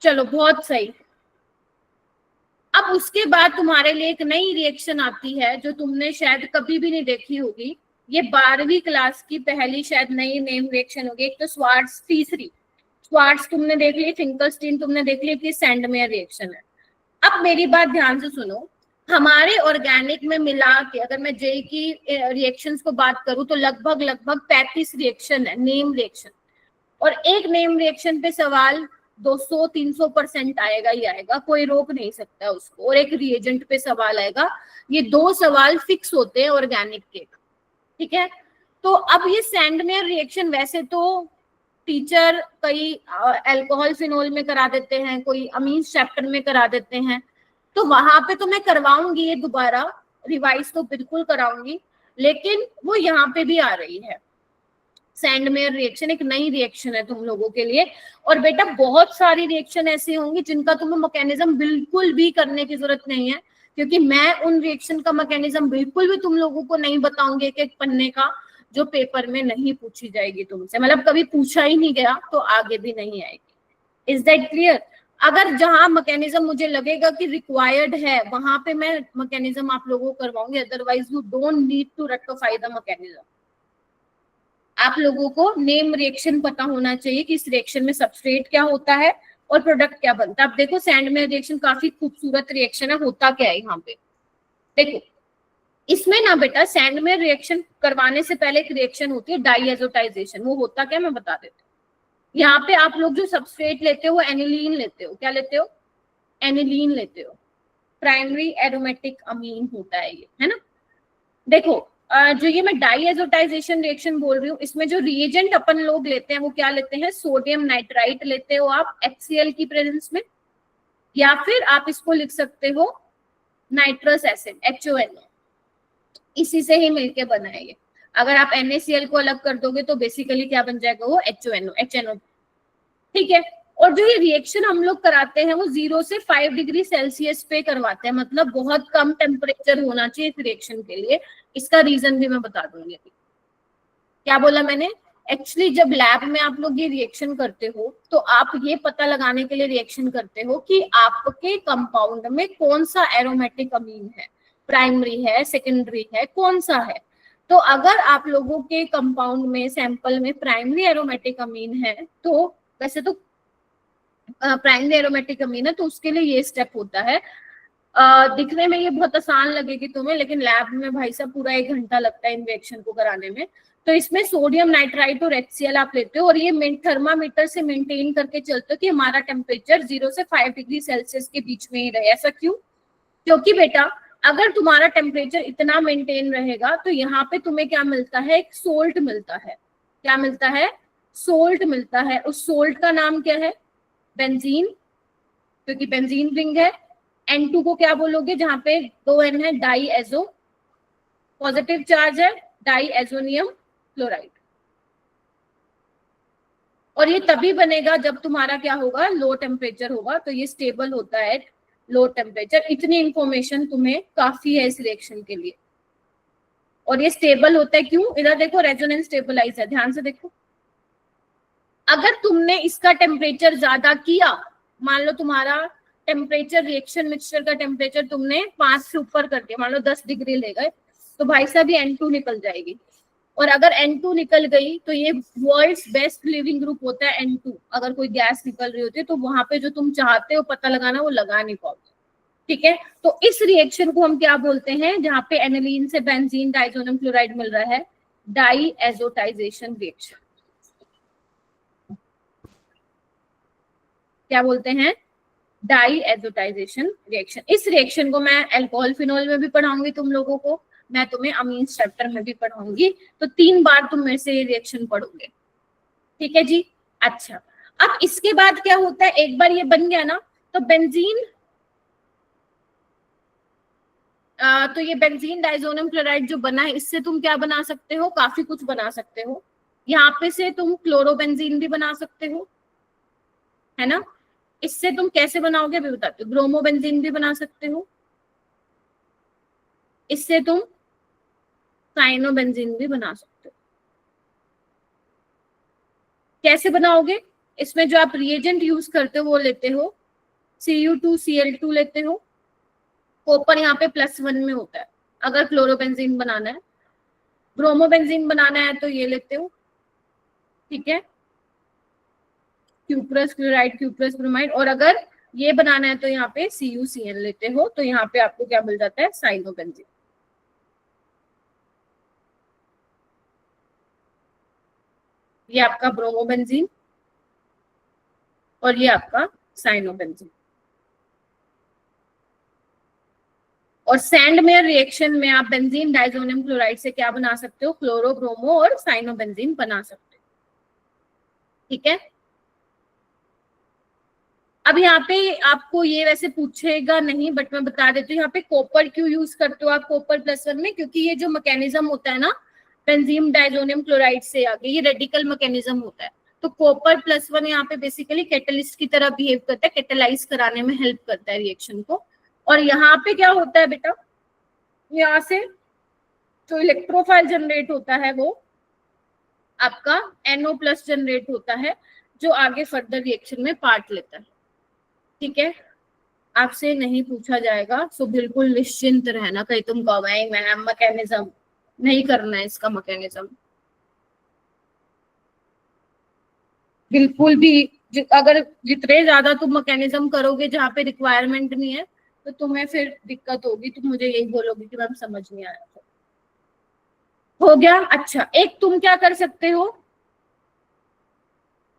चलो बहुत सही। अब उसके बाद तुम्हारे लिए एक नई रिएक्शन आती है जो तुमने शायद कभी भी नहीं देखी होगी। ये 12वीं क्लास की पहली शायद नई नेम रिएक्शन होगी। एक तो स्वार्ट्स, तीसरी स्वार्ट्स तुमने देख ली, फिंकलस्टीन तुमने देख ली, कि सैंडमेयर रिएक्शन है। अब मेरी बात ध्यान से सुनो, हमारे ऑर्गेनिक में मिला के अगर मैं जे की रिएक्शंस को बात करूं तो लगभग 35 रिएक्शन है, नेम रिएक्शन। और एक नेम रिएक्शन पे सवाल 200-300% आएगा ही आएगा, कोई रोक नहीं सकता उसको। और एक रिएजेंट पे सवाल आएगा। ये 2 सवाल फिक्स होते हैं ऑर्गेनिक के। ठीक है, तो अब ये सैंडमेयर रिएक्शन वैसे तो टीचर कई अल्कोहल फिनोल में करा देते हैं, कोई अमीन्स चैप्टर में करा देते हैं, तो वहां पे तो मैं करवाऊंगी ये दोबारा रिवाइज तो बिल्कुल कराऊंगी, लेकिन वो यहाँ पे भी आ रही है। सैंडमेयर रिएक्शन एक नई रिएक्शन है तुम लोगों के लिए। और बेटा बहुत सारी रिएक्शन ऐसी होंगी जिनका तुम्हें मैकेनिज्म बिल्कुल भी करने की जरूरत नहीं है, क्योंकि मैं उन रिएक्शन का मैकेनिज्म बिल्कुल भी तुम लोगों को नहीं बताऊंगी एक पन्ने का, जो पेपर में नहीं पूछी जाएगी तुमसे, मतलब कभी पूछा ही नहीं गया तो आगे भी नहीं आएगी। Is that clear? अगर जहां मैकेनिज्म मुझे लगेगा कि रिक्वायर्ड है वहां पे मैं मैकेनिज्म आप लोगों को करवाऊंगी, otherwise you don't need to rectify the mechanism. आप लोगों को नेम रिएक्शन पता होना चाहिए कि इस रिएक्शन में सबस्ट्रेट क्या होता है और प्रोडक्ट क्या बनता है। अब देखो सैंडमेयर रिएक्शन काफी खूबसूरत रिएक्शन है। होता क्या है यहाँ पे देखो, इसमें ना बेटा सैंडमेयर रिएक्शन करवाने से पहले एक रिएक्शन होती है डाईएजोटाइजेशन। वो होता क्या मैं बता देती हूँ। यहाँ पे आप लोग जो सबस्ट्रेट लेते हो वो एनिलीन लेते हो। क्या लेते हो? एनिलीन लेते हो। प्राइमरी एरोमेटिक अमीन होता है ये, है ना। देखो जो ये मैं डाईएजोटाइजेशन रिएक्शन बोल रही हूँ, इसमें जो रिएजेंट अपन लोग लेते हैं वो क्या लेते हैं? सोडियम नाइट्राइट लेते हो आप HCl की प्रेजेंस में, या फिर आप इसको लिख सकते हो नाइट्रस एसिड HONO। इसी से ही मिलके बना है ये। अगर आप NaCl को अलग कर दोगे तो बेसिकली क्या बन जाएगा? वो HNO। ठीक है, और जो ये रिएक्शन हम लोग कराते हैं वो 0 से 5 डिग्री सेल्सियस पे करवाते हैं, मतलब बहुत कम टेम्परेचर होना चाहिए इस रिएक्शन के लिए। इसका रीजन भी मैं बता दूंगी अभी। क्या बोला मैंने? एक्चुअली जब लैब में आप लोग ये रिएक्शन करते हो तो आप ये पता लगाने के लिए रिएक्शन करते हो कि आपके कंपाउंड में कौन सा एरोमेटिक अमीन है, प्राइमरी है, सेकेंडरी है, कौन सा है। तो अगर आप लोगों के कंपाउंड में सैंपल में प्राइमरी एरोमेटिक अमीन है, तो वैसे तो प्राइमरी एरोमेटिक अमीन है तो उसके लिए ये स्टेप होता है। दिखने में ये बहुत आसान लगेगी तुम्हें, लेकिन लैब में भाई साहब पूरा 1 घंटा लगता है इन रिएक्शन को कराने में। तो इसमें सोडियम नाइट्राइट और HCl आप लेते हो और ये थर्मामीटर से मेंटेन करके चलते हो कि हमारा टेम्परेचर 0 से 5 डिग्री सेल्सियस के बीच में ही रहे। ऐसा क्यों? क्योंकि बेटा अगर तुम्हारा टेम्परेचर इतना मेंटेन रहेगा तो यहाँ पे तुम्हें क्या मिलता है, एक सोल्ट मिलता है। क्या मिलता है? सोल्ट मिलता है। उस सोल्ट का नाम क्या है? बेंजीन, क्योंकि बेंजीन रिंग है। N2 को क्या बोलोगे? जहां पे 2 N है, डाई एजो, पॉजिटिव चार्ज है, डाई एजोनियम क्लोराइड। और ये तभी बनेगा जब तुम्हारा क्या होगा, लो टेम्परेचर होगा। तो ये स्टेबल होता है लो टेम्परेचर। इतनी इंफॉर्मेशन तुम्हें काफी है इस रिएक्शन के लिए। और ये स्टेबल होता है क्यों? इधर देखो, रेजोनेंस स्टेबलाइज है, ध्यान से देखो। अगर तुमने इसका टेम्परेचर ज्यादा किया, मान लो तुम्हारा टेम्परेचर, रिएक्शन मिक्सचर का टेम्परेचर तुमने 5 से ऊपर कर दिया, मान लो 10 डिग्री ले गए, तो भाई साहब ये N2 निकल जाएगी। और अगर N2 निकल गई तो ये वर्ल्ड्स बेस्ट लिविंग ग्रुप होता है N2। अगर कोई गैस निकल रही होती है तो वहां पे जो तुम चाहते हो पता लगाना, वो लगा नहीं पाओगे। ठीक है, तो इस रिएक्शन को हम क्या बोलते हैं? जहां पे एनिलीन से बेंजीन डाइसोनियम क्लोराइड मिल रहा है, डाई एजोटाइजेशन रिएक्शन। क्या बोलते हैं? Diazotization reaction. इस रिएक्शन को मैं अल्कोहल फिनोल में भी पढ़ाऊंगी तुम लोगों को, मैं तुम्हें अमीन्स चैप्टर में भी पढ़ाऊंगी। तो 3 बार तुम मेरे से ये रिएक्शन पढ़ोगे। ठीक है जी। अच्छा, अब इसके बाद क्या होता है? एक बार ये बन गया ना, तो बेंजीन, तो ये बेंजीन डाइसोनियम क्लोराइड जो बना है, इससे तुम क्या बना सकते हो? काफी कुछ बना सकते हो। यहाँ पे से तुम क्लोरोबेंजीन भी बना सकते हो, है ना। इससे तुम कैसे बनाओगे भी बताते हो। ब्रोमोबेंजीन भी बना सकते हो, इससे तुम साइनोबेंजीन भी बना सकते हो। कैसे बनाओगे? इसमें जो आप रिएजेंट यूज करते हो वो लेते हो, Cu2Cl2 लेते हो। कॉपर यहाँ पे +1 में होता है अगर क्लोरोबेंजीन बनाना है। ब्रोमोबेंजीन बनाना है तो ये लेते हो। ठीक है, क्यूप्रस क्लोराइड, क्यूप्रस ब्रोमाइड। और अगर ये बनाना है तो यहाँ पे CuCl लेते हो। तो यहाँ पे आपको क्या मिल जाता है? साइनोबेंजीन। ये आपका ब्रोमोबेंजीन और ये आपका साइनोबेंजीन। और सैंडमेयर रिएक्शन में आप बेंजीन डाइसोनियम क्लोराइड से क्या बना सकते हो? क्लोरो, ब्रोमो और साइनोबेंजीन बना सकते हो। ठीक है, अब यहाँ पे आपको ये वैसे पूछेगा नहीं, बट मैं बता देती हूँ। यहाँ पे कॉपर क्यों यूज करते हो आप कॉपर +1 में? क्योंकि ये जो मैकेनिज्म होता है ना बेंजीन डाइसोनियम क्लोराइड से आगे, ये रेडिकल मैकेनिज्म होता है। तो कॉपर +1 यहाँ पे बेसिकली कैटलिस्ट की तरह बिहेव करता है, कैटेलाइज कराने में हेल्प करता है रिएक्शन को। और यहाँ पे क्या होता है बेटा? यहाँ से जो इलेक्ट्रोफाइल जनरेट होता है वो आपका NO+ जनरेट होता है, जो आगे फर्दर रिएक्शन में पार्ट लेता है। ठीक है, आपसे नहीं पूछा जाएगा, सो बिल्कुल निश्चिंत रहना। कहीं तुम कहो मैम मैकेनिज्म नहीं करना है, इसका मैकेनिज्म बिल्कुल भी। अगर जितने ज्यादा तुम मैकेनिज्म करोगे जहाँ पे रिक्वायरमेंट नहीं है, तो तुम्हें फिर दिक्कत होगी। तुम मुझे यही बोलोगे कि मैम समझ नहीं आया। हो गया। अच्छा, एक तुम क्या कर सकते हो?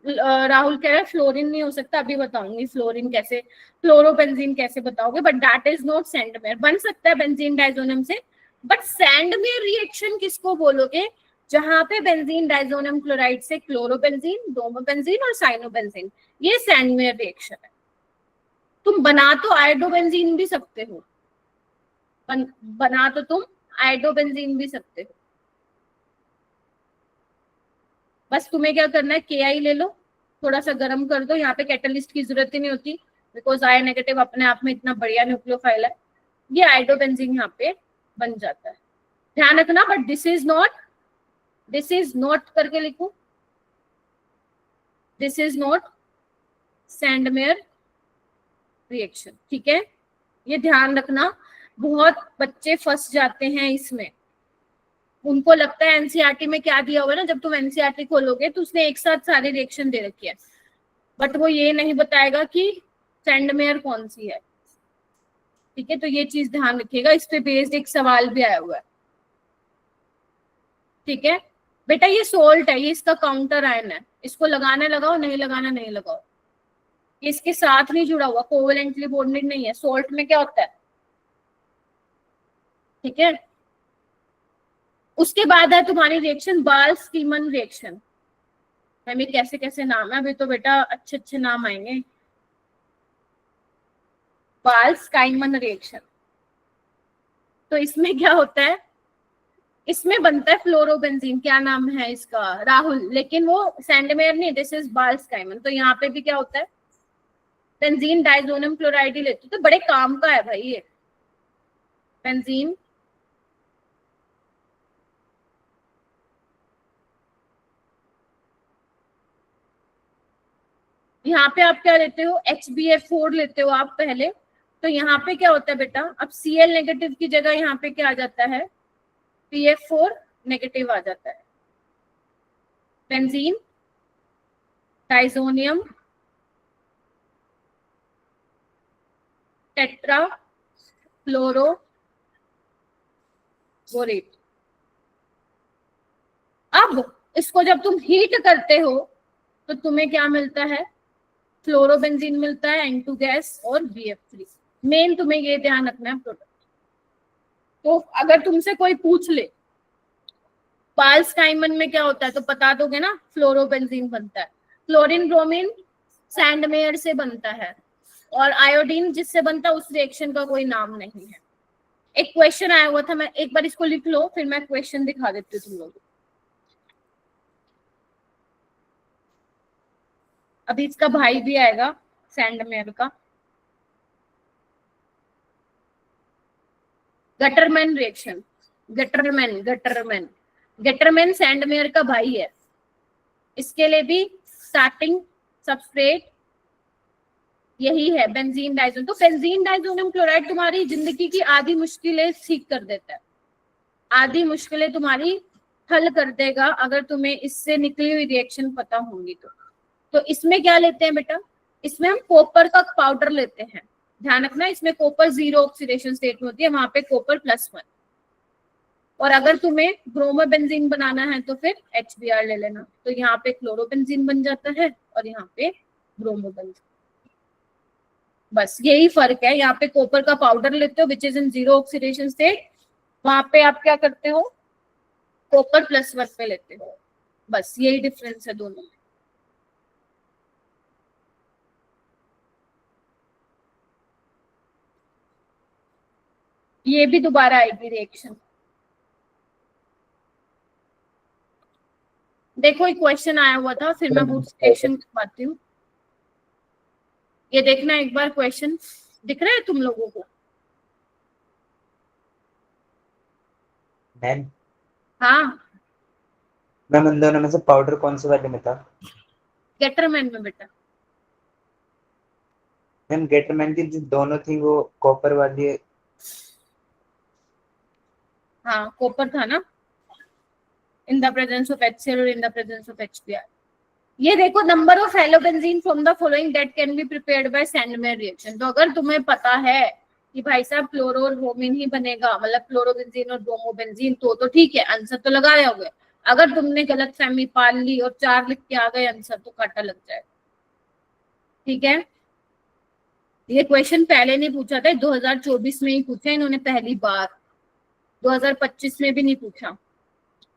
राहुल कह रहा है फ्लोरीन नहीं हो सकता, अभी बताऊंगी फ्लोरीन कैसे, क्लोरोबेंजीन कैसे बताओगे। But that is not Sandmeyer. बन सकता है बेंजीन डाइसोनियम से, बट सैंडमेयर रिएक्शन किसको बोलोगे? जहां पे बेंजीन डाइसोनियम क्लोराइड से क्लोरोबेंजीन, ब्रोमोबेंजीन और साइनोबेंजीन, ये सैंडमेयर रिएक्शन है। तुम बना तो आयोडोबेंजीन भी सकते हो, बना तो तुम आयोडोबेंजीन भी सकते हो। बस तुम्हें क्या करना है, KI ले लो, थोड़ा सा गर्म कर दो। यहाँ पे कैटलिस्ट की जरूरत ही नहीं होती, बिकॉज I नेगेटिव अपने आप में इतना बढ़िया न्यूक्लियोफाइल है। ये आयोडोबेंजीन यहाँ पे बन जाता है। ध्यान रखना, बट दिस इज नॉट करके लिखो, this is not Sandmeyer reaction. ठीक है, ये ध्यान रखना। बहुत बच्चे फंस जाते हैं इसमें, उनको लगता है NCERT में क्या दिया हुआ है ना। जब तुम NCERT खोलोगे तो उसने एक साथ सारे रिएक्शन दे रखी है, बट वो ये नहीं बताएगा कि सैंडमेयर कौन सी है। ठीक है, तो ये चीज ध्यान रखिएगा। इस पे बेस्ड एक सवाल भी आया हुआ है। ठीक है बेटा, ये सोल्ट है, ये इसका काउंटर आयन है, इसको लगाना लगाओ, नहीं लगाना नहीं लगाओ। ये इसके साथ नहीं जुड़ा हुआ, कोवेलेंटली बॉन्डेड नहीं है। सोल्ट में क्या होता है? ठीक है। उसके बाद है तुम्हारी रिएक्शन बाल्स-कीमन रिएक्शन। हमें कैसे कैसे नाम है, अभी तो बेटा अच्छे अच्छे नाम आएंगे। बाल्स-काइमन रिएक्शन, तो इसमें क्या होता है, इसमें बनता है फ्लोरोबेंजीन। क्या नाम है इसका, राहुल, लेकिन वो सैंडमेयर नहीं, दिस इज बाल्स-काइमन। तो यहाँ पे भी क्या होता है, बेंजीन डाइजोनियम क्लोराइड ही लेते, तो बड़े काम का है भाई ये बेंजीन। यहाँ पे आप क्या लेते हो, HbF4 लेते हो आप पहले। तो यहाँ पे क्या होता है बेटा, अब Cl नेगेटिव की जगह यहाँ पे क्या आ जाता है, PF4 नेगेटिव आ जाता है। बेंजीन डाइजोनियम टेट्रा फ्लोरो बोरेट। अब इसको जब तुम हीट करते हो तो तुम्हें क्या मिलता है, फ्लोरोबेंजीन मिलता है, N2 गैस और BF3। मेन तुम्हें ये ध्यान रखना है प्रोडक्ट। तो अगर तुमसे कोई पूछ ले बाल्स-काइमन में क्या होता है, तो बता दोगे ना, फ्लोरोबेंजीन बनता है। फ्लोरीन ब्रोमीन सैंडमेयर से बनता है, और आयोडीन जिससे बनता है उस रिएक्शन का कोई नाम नहीं है। एक क्वेश्चन आया हुआ था, मैं एक बार इसको लिख लो, फिर मैं क्वेश्चन दिखा देती हूँ तुम लोगों को। अभी इसका भाई भी आएगा सैंडमेयर का, गटरमैन रिएक्शन। गटरमैन सैंडमेयर का भाई है। इसके लिए भी स्टार्टिंग सबस्ट्रेट यही है, बेंजीन डाइजोनियम। तो बेंजीन डाइजोनियम क्लोराइड तुम्हारी जिंदगी की आधी मुश्किलें ठीक कर देता है, आधी मुश्किलें तुम्हारी हल कर देगा, अगर तुम्हें इससे निकली हुई रिएक्शन पता होंगी तो इसमें क्या लेते हैं बेटा, इसमें हम कॉपर का पाउडर लेते हैं। ध्यान रखना, इसमें कॉपर 0 ऑक्सीडेशन स्टेट में होती है, वहां पे कॉपर +1। और अगर तुम्हें ब्रोमोबेंजीन बनाना है तो फिर HBr ले लेना। तो यहाँ पे क्लोरोबेंजीन बन जाता है और यहाँ पे ब्रोमोबेंजीन। बस यही फर्क है, यहाँ पे कॉपर का पाउडर लेते हो which is in 0 oxidation state, वहां पे आप क्या करते हो, कॉपर +1 पे लेते हो। बस यही डिफरेंस है दोनों में। ये भी दोबारा आएगी रिएक्शन। देखो एक क्वेश्चन आया हुआ था, फिर मैं बूट्स रिएक्शन करवाती हूँ। ये देखना एक बार, क्वेश्चन दिख रहा है तुम लोगों को? मैम हाँ, मैम इन दोनों में से पाउडर कौन से वाले में था? गेटरमैन में बेटा। मैम गेटरमैन की जो दोनों थी वो कॉपर वाली है। हाँ कॉपर था ना, in the presence of HCl और in the presence of HBr। ये देखो, number of halobenzene from the following that can be prepared by Sandmeyer reaction. तो अगर तुम्हें पता है कि भाई साहब फ्लोरो और ब्रोमीन ही बनेगा, मतलब फ्लोरोबेंजीन और ब्रोमोबेंजीन, तो ठीक है, आंसर तो लगाए होगे। अगर तुमने गलत फहमी पाल ली और 4 लिख के आ गए आंसर, तो काटा लग जाएगा। ठीक है, ये क्वेश्चन पहले नहीं पूछा था, 2024 में ही पूछा इन्होंने पहली बार, 2025 में भी नहीं पूछा,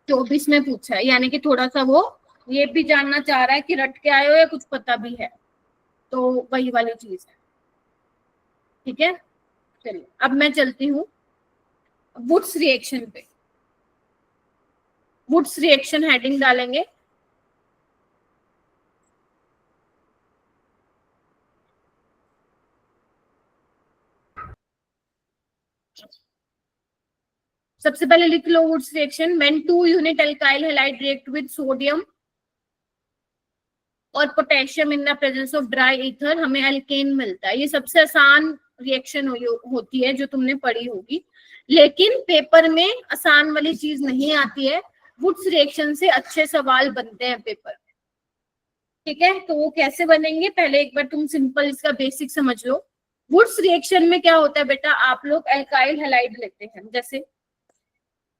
24 में पूछा है। यानी कि थोड़ा सा वो ये भी जानना चाह रहा है कि रट के आए हो या कुछ पता भी है, तो वही वाली चीज है। ठीक है, चलिए अब मैं चलती हूँ वुड्स रिएक्शन पे। वुड्स रिएक्शन हेडिंग डालेंगे। सबसे पहले लिख लो Wurtz reaction. When 2 unit alkyl halide react with sodium और potassium in the presence of dry ether, हमें अल्केन मिलता है। ये सबसे आसान रिएक्शन होती है जो तुमने पढ़ी होगी, लेकिन पेपर में आसान वाली चीज नहीं आती है। वुड्स रिएक्शन से अच्छे सवाल बनते हैं पेपर में। ठीक है, तो वो कैसे बनेंगे, पहले एक बार तुम सिंपल इसका बेसिक समझ लो। वुड्स रिएक्शन में क्या होता है बेटा, आप लोग अल्काइल हैलाइड लेते हैं, जैसे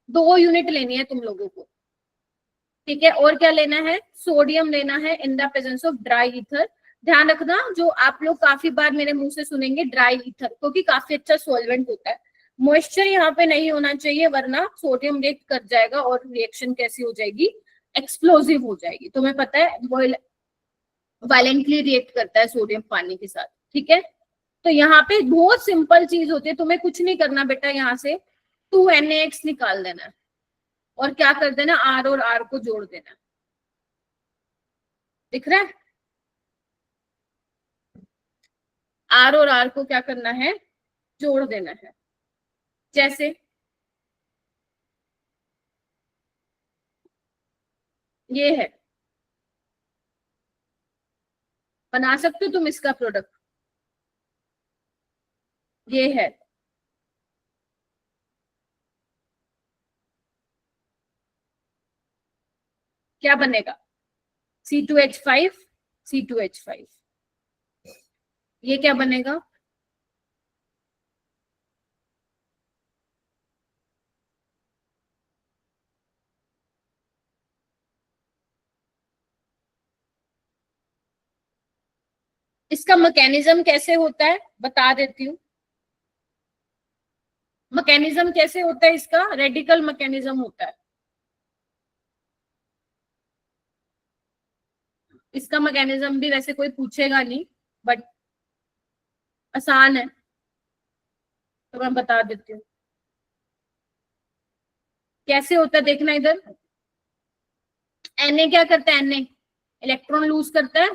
2 यूनिट लेनी है तुम लोगों को। ठीक है, और क्या लेना है, सोडियम लेना है इन the presence of dry ether. ध्यान रखना, जो आप लोग काफी बार मेरे मुंह से सुनेंगे ड्राई ईथर, क्योंकि काफी अच्छा सॉल्वेंट होता है। मॉइस्चर यहाँ पे नहीं होना चाहिए, वरना सोडियम रिएक्ट कर जाएगा और रिएक्शन कैसी हो जाएगी, एक्सप्लोसिव हो जाएगी। तुम्हें पता है वायलेंटली रिएक्ट करता है सोडियम पानी के साथ, ठीक है। तो यहाँ पे बहुत सिंपल चीज होती है, तुम्हें कुछ नहीं करना बेटा, यहाँ से 2NaX निकाल देना है और क्या कर देना, R और R को जोड़ देना। दिख रहा है? R और R को क्या करना है, जोड़ देना है। जैसे ये है, बना सकते हो तुम इसका प्रोडक्ट, ये है। क्या बनेगा, C2H5 C2H5। ये क्या बनेगा, इसका मैकेनिज्म कैसे होता है बता देती हूँ। मैकेनिज्म कैसे होता है इसका, रेडिकल मैकेनिज्म होता है। इसका मैकेनिज्म भी वैसे कोई पूछेगा नहीं, बट आसान है तो मैं बता देती हूँ कैसे होता है। देखना इधर, Na क्या करता है, Na इलेक्ट्रॉन लूज करता है।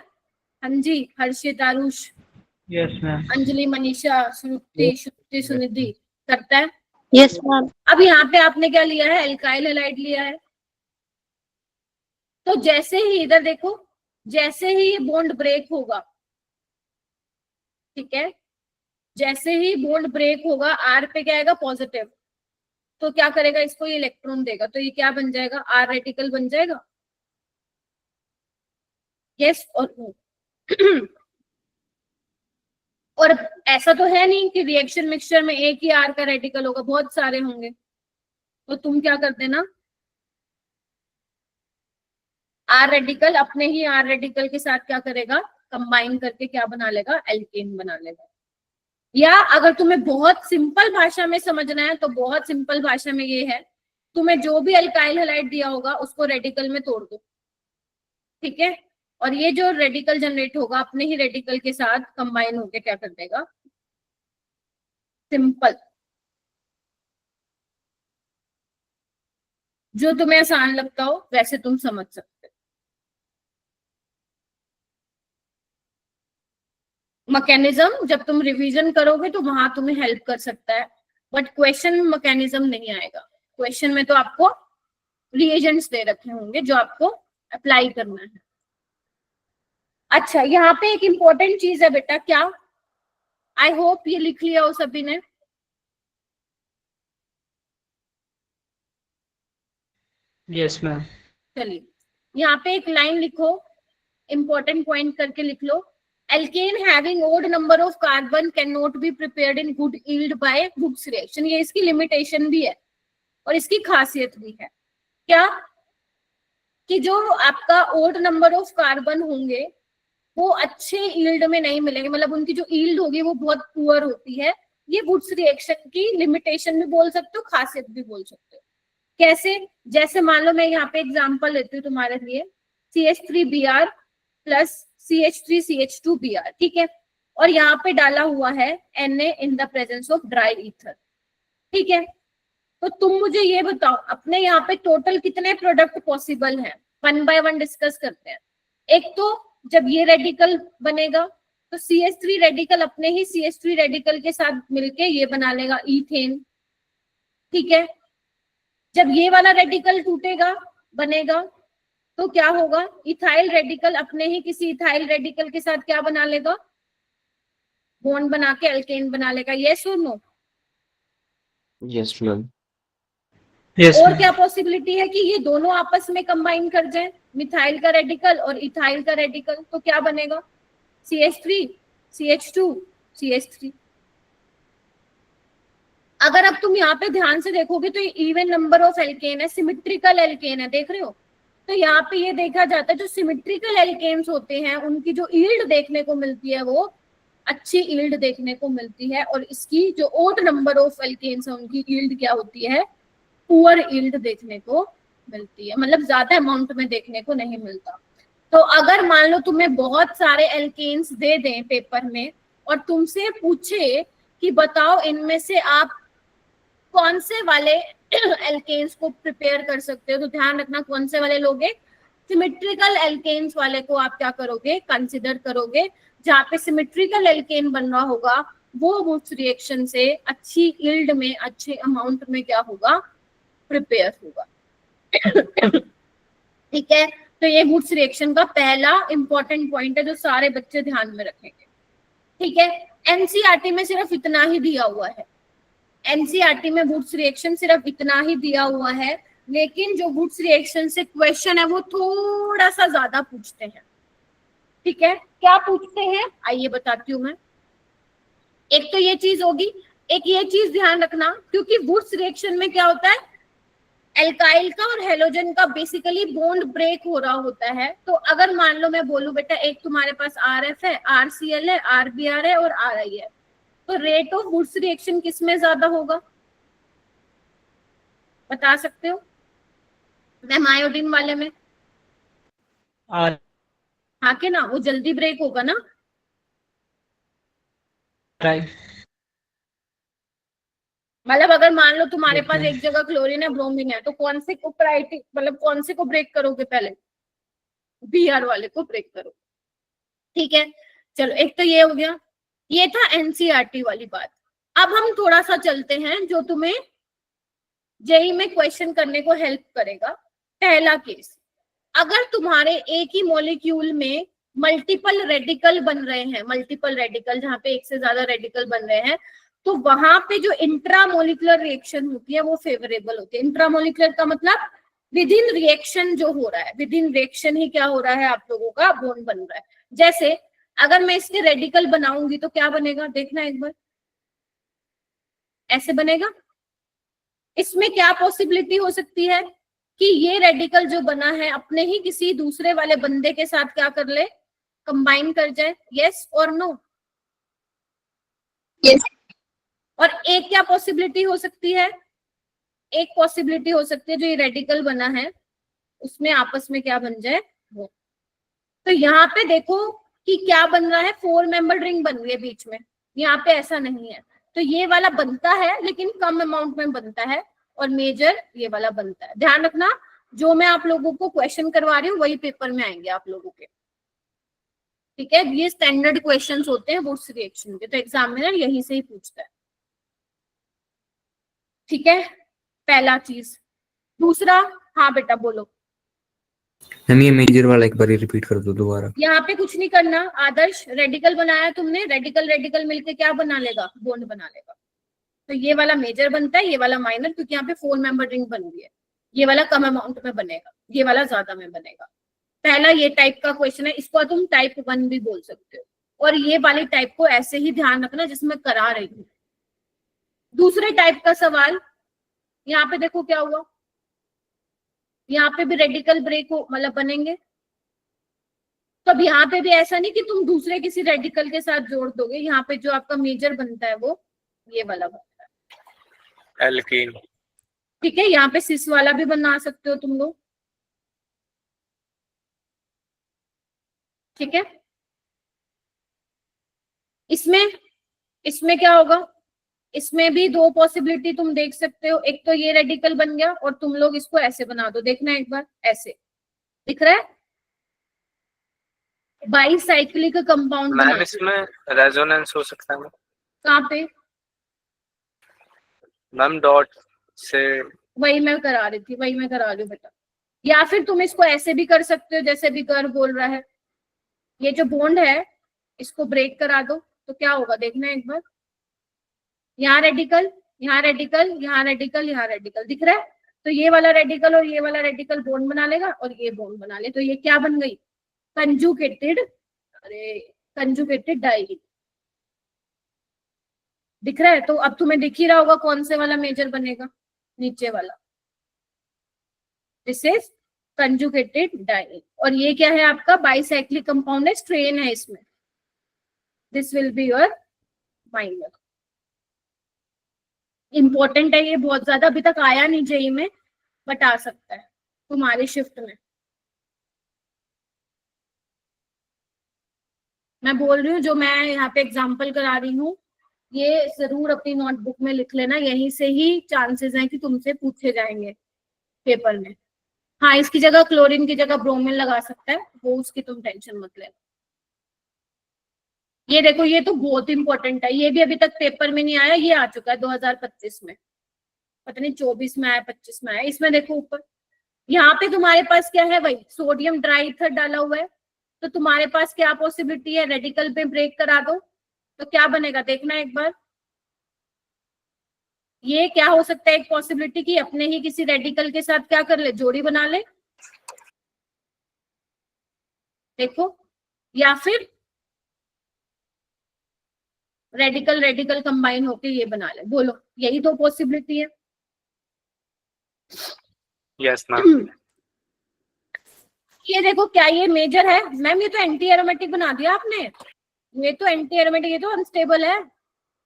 हाँ जी, हर्षित, आरुष, यस मैम। अंजलि, मनीषा, श्रुति, श्रुति, सुनिधि, करता है। Yes ma'am. अब यहाँ पे आपने क्या लिया है, एल्काइल हैलाइड लिया है। तो जैसे ही इधर देखो, जैसे ही ये बॉन्ड ब्रेक होगा, ठीक है, जैसे ही बॉन्ड ब्रेक होगा R पे क्या आएगा, पॉजिटिव। तो क्या करेगा, इसको ये इलेक्ट्रॉन देगा, तो ये क्या बन जाएगा, R रेडिकल बन जाएगा। यस और नो। और ऐसा तो है नहीं कि रिएक्शन मिक्सचर में एक ही R का रेडिकल होगा, बहुत सारे होंगे। तो तुम क्या कर देना, R रेडिकल अपने ही R रेडिकल के साथ क्या करेगा, कंबाइन करके क्या बना लेगा, एल्केन बना लेगा। या अगर तुम्हें बहुत सिंपल भाषा में समझना है तो बहुत सिंपल भाषा में ये है, तुम्हें जो भी अल्काइल हैलाइड दिया होगा उसको रेडिकल में तोड़ दो, ठीक है, और ये जो रेडिकल जनरेट होगा अपने ही रेडिकल के साथ कंबाइन होके क्या कर देगा, सिंपल। जो तुम्हें आसान लगता हो वैसे तुम समझ सकते हो। मैकेनिज्म जब तुम रिवीजन करोगे तो वहां तुम्हें हेल्प कर सकता है, बट क्वेश्चन में मैकेनिज्म नहीं आएगा। क्वेश्चन में तो आपको रिएजेंट्स दे रखे होंगे जो आपको अप्लाई करना है। अच्छा, यहाँ पे एक इंपॉर्टेंट चीज है बेटा, क्या, आई होप ये लिख लिया हो सभी ने। Yes ma'am. चलिए यहाँ पे एक लाइन लिखो, इंपॉर्टेंट पॉइंट करके लिख लो। Alkane having odd number of carbon can not be prepared in good yield by हुक्स रिएक्शन। ये इसकी लिमिटेशन भी है और इसकी खासियत भी है, क्या, कि जो आपका ओड नंबर ऑफ कार्बन होंगे वो अच्छे यील्ड में नहीं मिलेंगे, मतलब उनकी जो यील्ड होगी वो बहुत पुअर होती है। ये वुड्स रिएक्शन की लिमिटेशन भी बोल सकते हो, खासियत भी बोल सकते हो। कैसे, जैसे मान लो मैं यहाँ पे एग्जांपल लेती हूँ तुम्हारे लिए, CH3Br प्लस CH3CH2Br, ठीक है, और यहाँ पे डाला हुआ है Na in the presence of dry ether, ठीक है। तो तुम मुझे ये बताओ, अपने यहाँ पे टोटल कितने प्रोडक्ट पॉसिबल हैं, 1 बाय 1 डिस्कस करते हैं। एक तो जब ये रेडिकल बनेगा तो CH3 रेडिकल अपने ही CH3 रेडिकल के साथ मिलके ये बना लेगा ईथेन, ठीक है। जब ये वाला रेडिकल टूटेगा, बनेगा, तो क्या होगा, इथाइल रेडिकल अपने ही किसी इथाइल रेडिकल के साथ क्या बना लेगा, बॉन्ड बना के एल्केन बना लेगा। यस और नो? Yes ma'am. यस और मैम। क्या पॉसिबिलिटी है कि ये दोनों आपस में कंबाइन कर जाएं, मिथाइल का रेडिकल और इथाइल का रेडिकल, तो क्या बनेगा, CH3 CH2 CH3। अगर अब तुम यहाँ पे ध्यान से देखोगे तो ये इवन नंबर ऑफ एल्केन है, सिमेट्रिकल एल्केन है, देख रहे हो। तो यहाँ पे ये देखा जाता है जो सिमेट्रिकल एल्केन्स होते हैं उनकी जो यील्ड देखने को मिलती है वो अच्छी यील्ड देखने को मिलती है, और इसकी जो ओड नंबर ऑफ एल्केन्स है उनकी यील्ड क्या होती है, पुअर यील्ड देखने को मिलती है, मतलब ज्यादा अमाउंट में देखने को नहीं मिलता। तो अगर मान लो तुम्हें बहुत सारे एल्केन्स दे दें पेपर में और तुमसे पूछे कि बताओ इनमें से आप कौन से वाले एल्केन्स को प्रिपेयर कर सकते हो, तो ध्यान रखना कौन से वाले लोगे, सिमेट्रिकल एल्केन्स वाले को आप क्या करोगे, कंसिडर करोगे। जहाँ पे सिमेट्रिकल एल्केन बन रहा होगा वो वुड्स रिएक्शन से अच्छी यील्ड में, अच्छे अमाउंट में क्या होगा, प्रिपेयर होगा। ठीक है, तो ये वुड्स रिएक्शन का पहला इंपॉर्टेंट पॉइंट है जो सारे बच्चे ध्यान में रखेंगे। ठीक है, एनसीईआरटी में सिर्फ इतना ही दिया हुआ है, एनसीईआरटी में वुड्स रिएक्शन सिर्फ इतना ही दिया हुआ है, लेकिन जो वुड्स रिएक्शन से क्वेश्चन है वो थोड़ा सा ज्यादा पूछते हैं। ठीक है, क्या पूछते हैं आइए बताती हूँ मैं। एक तो ये चीज होगी, एक ये चीज ध्यान रखना, क्योंकि वुड्स रिएक्शन में क्या होता है, एल्काइल का और हेलोजन का बेसिकली बॉन्ड ब्रेक हो रहा होता है। तो अगर मान लो मैं बोलूं बेटा एक तुम्हारे पास RF है, RCl है, RBr है और RI है, तो रेट ऑफ वुड्स रिएक्शन किसमें ज्यादा होगा, बता सकते हो? मैम आयोडीन वाले में, R हाँ के ना, वो जल्दी ब्रेक होगा ना। right मतलब अगर मान लो तुम्हारे Yes, पास ma'am. एक जगह क्लोरीन है, ब्रोमीन है, तो कौन से को प्रायोरिटी, मतलब कौन से को ब्रेक करोगे पहले, Br वाले को ब्रेक करो। ठीक है, चलो एक तो ये हो गया, ये था एनसीईआरटी वाली बात। अब हम थोड़ा सा चलते हैं जो तुम्हें जेई में क्वेश्चन करने को हेल्प करेगा। पहला केस, अगर तुम्हारे एक ही मॉलिक्यूल में मल्टीपल रेडिकल बन रहे हैं, मल्टीपल रेडिकल जहां पे एक से ज्यादा रेडिकल बन रहे हैं, तो वहां पे जो इंट्रामोलिकुलर रिएक्शन होती है वो फेवरेबल होती है। इंट्रामोलिकुलर का मतलब विद इन रिएक्शन जो हो रहा है, विद इन रिएक्शन ही क्या हो रहा है, आप लोगों का बॉन्ड बन रहा है। जैसे अगर मैं इसके रेडिकल बनाऊंगी तो क्या बनेगा, देखना एक बार, ऐसे बनेगा। इसमें क्या पॉसिबिलिटी हो सकती है कि ये रेडिकल जो बना है अपने ही किसी दूसरे वाले बंदे के साथ क्या कर ले, कंबाइन कर जाए, यस और नो, यस। और एक क्या पॉसिबिलिटी हो सकती है, एक पॉसिबिलिटी हो सकती है जो ये रेडिकल बना है उसमें आपस में क्या बन जाए वो। तो यहाँ पे देखो कि क्या बन रहा है, 4 मेंबर रिंग बन रही है बीच में, यहाँ पे ऐसा नहीं है। तो ये वाला बनता है लेकिन कम अमाउंट में बनता है, और मेजर ये वाला बनता है। ध्यान रखना, जो मैं आप लोगों को क्वेश्चन करवा रही हूँ वही पेपर में आएंगे आप लोगों के। ठीक है, ये स्टैंडर्ड क्वेश्चंस होते हैं वुड्स रिएक्शन के, तो एग्जामिनर यहीं से ही पूछता है। ठीक है, पहला चीज। दूसरा, हाँ बेटा बोलो। मैम ये मेजर वाला एक बार रिपीट कर दो दोबारा। यहाँ पे कुछ नहीं करना आदर्श, रेडिकल बनाया तुमने, रेडिकल रेडिकल मिलके क्या बना लेगा, बॉन्ड बना लेगा। तो ये वाला मेजर बनता है, ये वाला माइनर, क्योंकि यहाँ पे 4 मेंबर रिंग बन रही है। ये वाला कम अमाउंट में बनेगा, ये वाला ज्यादा में बनेगा। पहला ये टाइप का क्वेश्चन है, इसको तुम टाइप 1 भी बोल सकते हो। और ये वाली टाइप को ऐसे ही ध्यान रखना जिसमें करा रही हूँ। दूसरे टाइप का सवाल, यहाँ पे देखो क्या हुआ, यहाँ पे भी रेडिकल ब्रेक हो, मतलब बनेंगे। तो अब यहाँ पे भी ऐसा नहीं कि तुम दूसरे किसी रेडिकल के साथ जोड़ दोगे, यहाँ पे जो आपका मेजर बनता है वो ये वाला बनता है, एल्कीन। ठीक है, यहाँ पे सिस वाला भी बना सकते हो तुम लोग। ठीक है, इसमें क्या होगा, इसमें भी 2 पॉसिबिलिटी तुम देख सकते हो। एक तो ये रेडिकल बन गया और तुम लोग इसको ऐसे बना दो, देखना एक बार, ऐसे दिख रहा है, बाईसाइक्लिक कंपाउंड। मैम इसमें रेजोनेंस हो सकता है कहाँ पे मैम, डॉट से? वही मैं करा रही थी, वही मैं करा रही हूँ बेटा। या फिर तुम इसको ऐसे भी कर सकते हो जैसे भी कर बोल रहा है, ये जो बॉन्ड है इसको ब्रेक करा दो, तो क्या होगा देखना एक बार, यहाँ रेडिकल, यहाँ रेडिकल, यहाँ रेडिकल, यहाँ रेडिकल, दिख रहा है। तो ये वाला रेडिकल और ये वाला रेडिकल बॉन्ड बना लेगा और ये बॉन्ड बना ले, तो ये क्या बन गई, कंजुगेटेड, अरे कंजुगेटेड डाई, दिख रहा है। तो अब तुम्हें दिख ही रहा होगा कौन से वाला मेजर बनेगा, नीचे वाला, दिस इज कंजुगेटेड डाई। और ये क्या है आपका, बाईसाइक्लिक कंपाउंड है, स्ट्रेन है इसमें, this will be your minor. Important है ये बहुत ज्यादा, अभी तक आया नहीं जेई में, बट आ सकता है तुम्हारी शिफ्ट में। मैं बोल रही हूँ जो मैं यहाँ पे एग्जाम्पल करा रही हूँ, ये जरूर अपनी नोटबुक में लिख लेना, यहीं से ही चांसेस हैं कि तुमसे पूछे जाएंगे पेपर में। हाँ, इसकी जगह क्लोरीन की जगह ब्रोमीन लगा सकता है वो, उसकी तुम टेंशन मत लेना। ये देखो, ये तो बहुत इंपॉर्टेंट है, ये भी अभी तक पेपर में नहीं आया, ये आ चुका है 2025 में, पता नहीं 24 में आया 25 में आया। इसमें देखो ऊपर, यहाँ पे तुम्हारे पास क्या है, वही सोडियम ट्राइथर डाला हुआ है, तो तुम्हारे पास क्या पॉसिबिलिटी है, रेडिकल पे ब्रेक करा दो तो क्या बनेगा, देखना एक बार। ये क्या हो सकता है एक पॉसिबिलिटी की, अपने ही किसी रेडिकल के साथ क्या कर ले, जोड़ी बना ले, देखो, या फिर रेडिकल रेडिकल कंबाइन होके ये बना ले, बोलो, यही तो पॉसिबिलिटी है। Yes ma'am. ये देखो, क्या ये मेजर है मैम, ये तो एंटी एरोमेटिक बना दिया आपने, ये तो एंटी एरोमेटिक, ये तो अनस्टेबल है,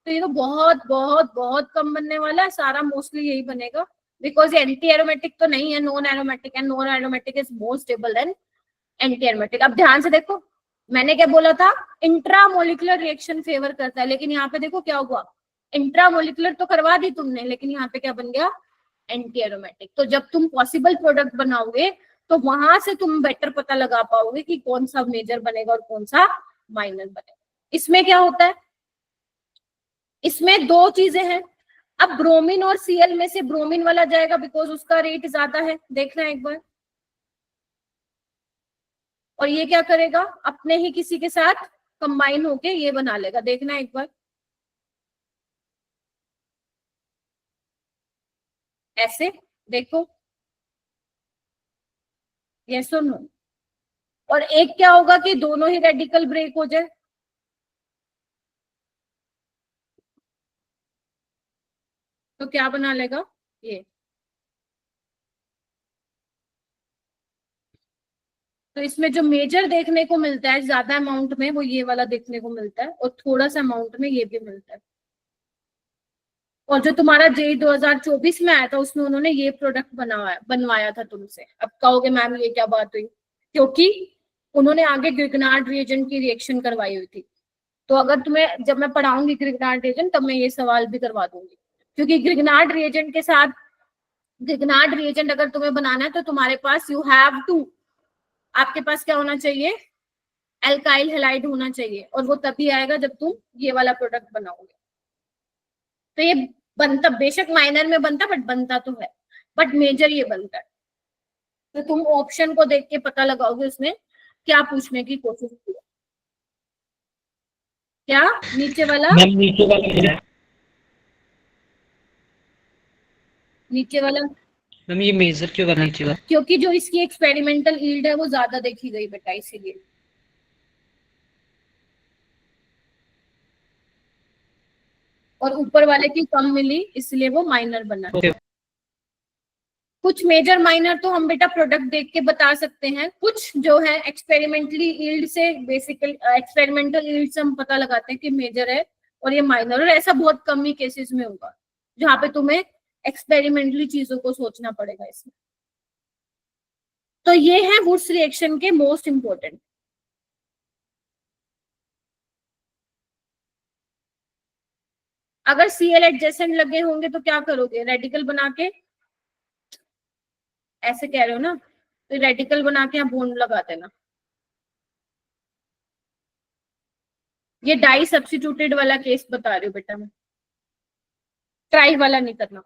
तो ये तो बहुत बहुत बहुत कम बनने वाला है, सारा मोस्टली यही बनेगा, बिकॉज एंटी एरोमेटिक तो नहीं है, नॉन एरोमेटिक है, non aromatic is more stable then anti aromatic. अब ध्यान से देखो, मैंने क्या बोला था, इंट्रामोलिकुलर रिएक्शन फेवर करता है, लेकिन यहाँ पे देखो क्या हुआ, इंट्रामोलिकुलर तो करवा दी तुमने, लेकिन यहाँ पे क्या बन गया, एंटी एरोमेटिक। तो जब तुम पॉसिबल प्रोडक्ट बनाओगे तो वहां से तुम बेटर पता लगा पाओगे कि कौन सा मेजर बनेगा और कौन सा माइनर बनेगा। इसमें क्या होता है, इसमें दो चीजें हैं, अब ब्रोमीन और सीएल में से ब्रोमीन वाला जाएगा बिकॉज उसका रेट ज्यादा है, देखना एक बार, और ये क्या करेगा, अपने ही किसी के साथ कंबाइन होके ये बना लेगा, देखना एक बार, ऐसे देखो, यस और नो। और एक क्या होगा कि दोनों ही रेडिकल ब्रेक हो जाए, तो क्या बना लेगा ये, तो इसमें जो मेजर देखने को मिलता है ज्यादा अमाउंट में, वो ये वाला देखने को मिलता है, और थोड़ा सा अमाउंट में ये भी मिलता है। और जो तुम्हारा जेई 2024 में आया था उसमें उन्होंने ये प्रोडक्ट बनवाया था तुमसे। अब कहोगे मैम ये क्या बात हुई, क्योंकि उन्होंने आगे ग्रिग्नार्ड रिएजेंट की रिएक्शन करवाई हुई थी, तो अगर तुम्हें जब मैं पढ़ाऊंगी ग्रिग्नार्ड रिएजेंट तब मैं ये सवाल भी करवा दूंगी, क्योंकि ग्रिग्नार्ड रिएजेंट के साथ, ग्रिग्नार्ड रिएजेंट अगर तुम्हें बनाना है तो तुम्हारे पास यू हैव टू, आपके पास क्या होना चाहिए, एल्काइल हैलाइड होना चाहिए, और वो तभी आएगा जब तुम ये वाला प्रोडक्ट बनाओगे। तो ये बनता बेशक माइनर में बनता, बट बनता तो है, बट मेजर ये बनता है। तो तुम ऑप्शन को देख के पता लगाओगे उसमें क्या पूछने की कोशिश की, क्या नीचे वाला, मैम नीचे वाला, नीचे वाला, मैम ये मेजर क्यों करना चाहिए? क्योंकि जो इसकी एक्सपेरिमेंटल यील्ड है वो ज्यादा देखी गई बेटा, इसीलिए। और ऊपर वाले की कम मिली इसलिए वो माइनर बना। Okay. कुछ मेजर माइनर तो हम बेटा प्रोडक्ट देख के बता सकते हैं, कुछ जो है एक्सपेरिमेंटली यील्ड से, बेसिकली एक्सपेरिमेंटल यील्ड से हम पता लगाते हैं कि मेजर है और ये माइनर, और ऐसा बहुत कम ही केसेस में होगा जहाँ पे तुम्हें एक्सपेरिमेंटली चीजों को सोचना पड़ेगा इसमें। तो ये है वुड्स रिएक्शन के मोस्ट इंपोर्टेंट। अगर सीएल एडजेसेंट लगे होंगे तो क्या करोगे, रेडिकल बना के, ऐसे कह रहे हो ना, तो रेडिकल बना के यहाँ बॉन्ड लगा देना। ये डाई सब्स्टिट्यूटेड वाला केस बता रही हूँ बेटा मैं, ट्राई वाला नहीं करना।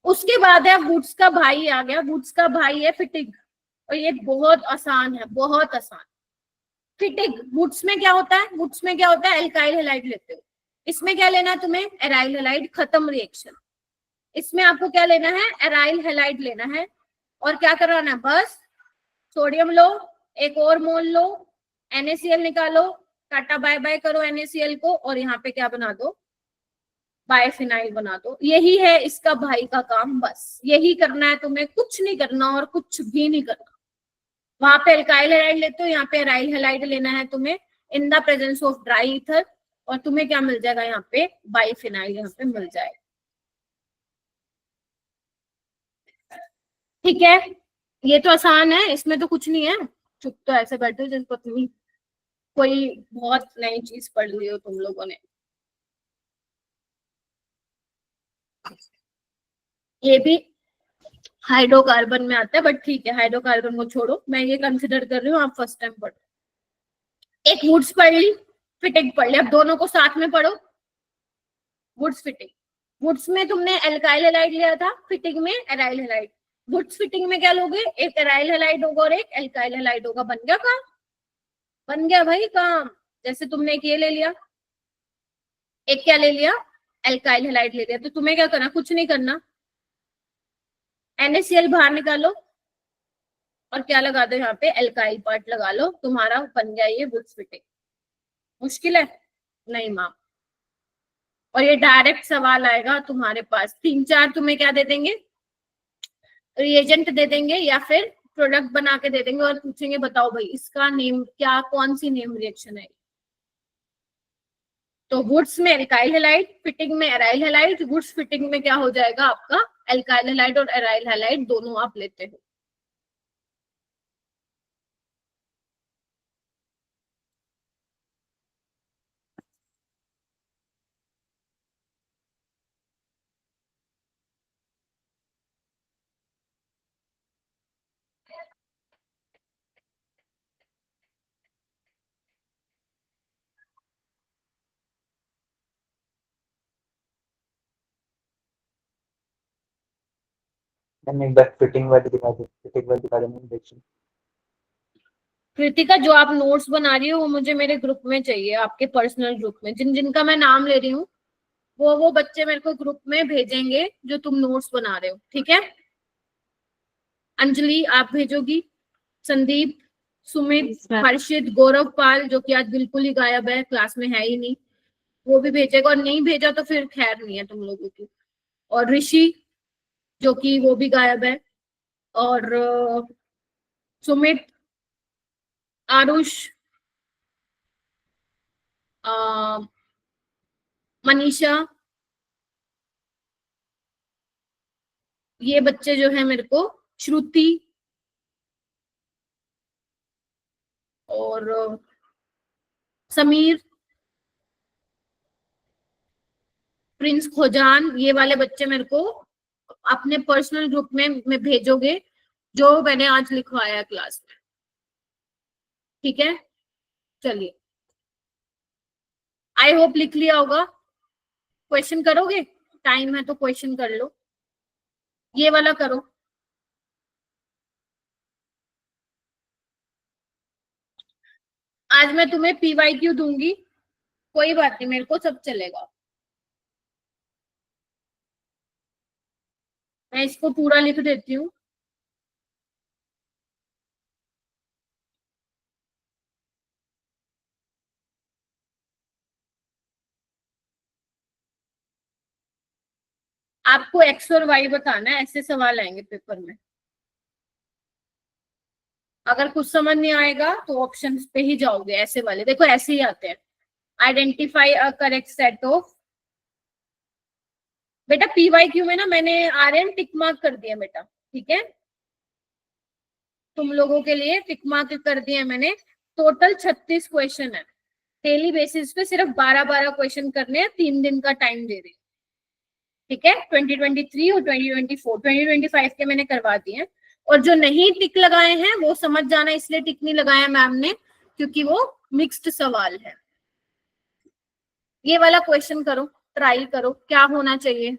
उसके बाद है वुड्स का भाई आ गया, वुड्स का भाई है फिटिग, और ये बहुत आसान है, बहुत आसान। फिटिग, वुड्स में क्या होता है, वुड्स में क्या होता है, एल्काइल हैलाइड लेते हो, इसमें क्या लेना है तुम्हें, एराइल हैलाइड, खत्म रिएक्शन। इसमें आपको क्या लेना है, एराइल हैलाइड लेना है, और क्या करवाना है, बस सोडियम लो, एक और मोल लो, NaCl निकालो, टाटा बाय बाय करो NaCl को, और यहाँ पे क्या बना दो, बायफिनाइल बना दो। यही है इसका भाई का काम, बस यही करना है तुम्हें, कुछ नहीं करना और कुछ भी नहीं करना। वहां पे एल्काइल हैलाइड लेते हो, यहाँ पे एराइल हैलाइड लेना है तुम्हें, इन the presence of dry ether, और तुम्हें क्या मिल जाएगा यहाँ पे, बाइफिनाइल यहाँ पे मिल जाएगा। ठीक है, ये तो आसान है, इसमें तो कुछ नहीं है। चुप तो ऐसे बैठे हो जैसे पता नहीं कोई बहुत नई चीज पढ़ ली हो तुम लोगों ने। ये भी हाइड्रोकार्बन में आता है, बट ठीक है, हाइड्रोकार्बन को छोड़ो, मैं ये कंसिडर कर रही हूँ आप फर्स्ट टाइम पढ़ो। एक वुड्स पढ़ ली, फिटिंग पढ़ ली, अब दोनों को साथ में पढ़ो। वुड्स फिटिंग, वुड्स में तुमने एल्काइल हैलाइड लिया था, फिटिंग में एराइल हैलाइड। वुड्स फिटिंग में क्या लोगे, एक एराइल हैलाइड होगा और एक एल्काइल हैलाइड होगा। बन गया काम, बन गया भाई काम। जैसे तुमने एक ये ले लिया, एक क्या ले लिया, एल्काइल हैलाइड ले लिया, तो तुम्हें क्या करना, कुछ नहीं करना, NaCl बाहर निकालो और क्या लगा दो यहाँ पे, एल्काइल पार्ट लगा लो, तुम्हारा बन गया ये वुड्स फिटिंग। मुश्किल है नहीं माँ। और ये डायरेक्ट सवाल आएगा तुम्हारे पास, 3-4 तुम्हें क्या दे देंगे, रिएजेंट दे देंगे या फिर प्रोडक्ट बना के दे देंगे और पूछेंगे बताओ भाई इसका नेम क्या, कौन सी नेम रिएक्शन है। तो वुड्स में एल्काइल हैलाइड, फिटिंग में एराइल हैलाइड। वुड्स फिटिंग में क्या हो जाएगा आपका, एल्काइल हैलाइड और एराइल हैलाइड दोनों आप लेते हो। मैंने एक बार फिटिंग वाली दिखा दी, फिटिंग वाली दिखा देंगे इंजेक्शन। कृतिका, जो आप नोट्स बना रही हो वो मुझे मेरे ग्रुप में चाहिए, आपके पर्सनल ग्रुप में, जिन जिनका मैं नाम ले रही हूँ वो बच्चे मेरे को ग्रुप में भेजेंगे जो तुम नोट्स बना रहे हो, ठीक है। अंजलि आप भेजोगी, संदीप, सुमित, हर्षित, गौरव पाल जो कि आज बिल्कुल ही गायब है, क्लास में है ही नहीं, वो भी भेजेगा, और नहीं भेजा तो फिर खैर नहीं है तुम लोगों की। और ऋषि जो कि वो भी गायब है, और सुमित, आरुष, मनीषा, ये बच्चे जो है मेरे को, श्रुति, और समीर, प्रिंस खोजान, ये वाले बच्चे मेरे को अपने पर्सनल ग्रुप में भेजोगे जो मैंने आज लिखवाया क्लास में, ठीक है। चलिए, आई होप लिख लिया होगा। क्वेश्चन करोगे, टाइम है तो क्वेश्चन कर लो, ये वाला करो। आज मैं तुम्हें PYQ दूंगी, कोई बात नहीं, मेरे को सब चलेगा। मैं इसको पूरा लिख देती हूँ। आपको X और Y बताना है, ऐसे सवाल आएंगे पेपर में। अगर कुछ समझ नहीं आएगा तो ऑप्शन पे ही जाओगे, ऐसे वाले देखो ऐसे ही आते हैं। Identify a correct set of, बेटा PYQ में ना मैंने RN टिक मार्क कर दिया बेटा, ठीक है, तुम लोगों के लिए टिक मार्क कर दिया मैंने। टोटल 36 क्वेश्चन है, डेली बेसिस पे सिर्फ 12-12 क्वेश्चन करने हैं, 3 दिन का टाइम दे रही, ठीक है। 2023 और 2024, 2025 के मैंने करवा दिए हैं, और जो नहीं टिक लगाए हैं वो समझ जाना, इसलिए टिक नहीं लगाया मैम ने क्योंकि वो मिक्स्ड सवाल है। ये वाला क्वेश्चन करो, ट्राई करो क्या होना चाहिए।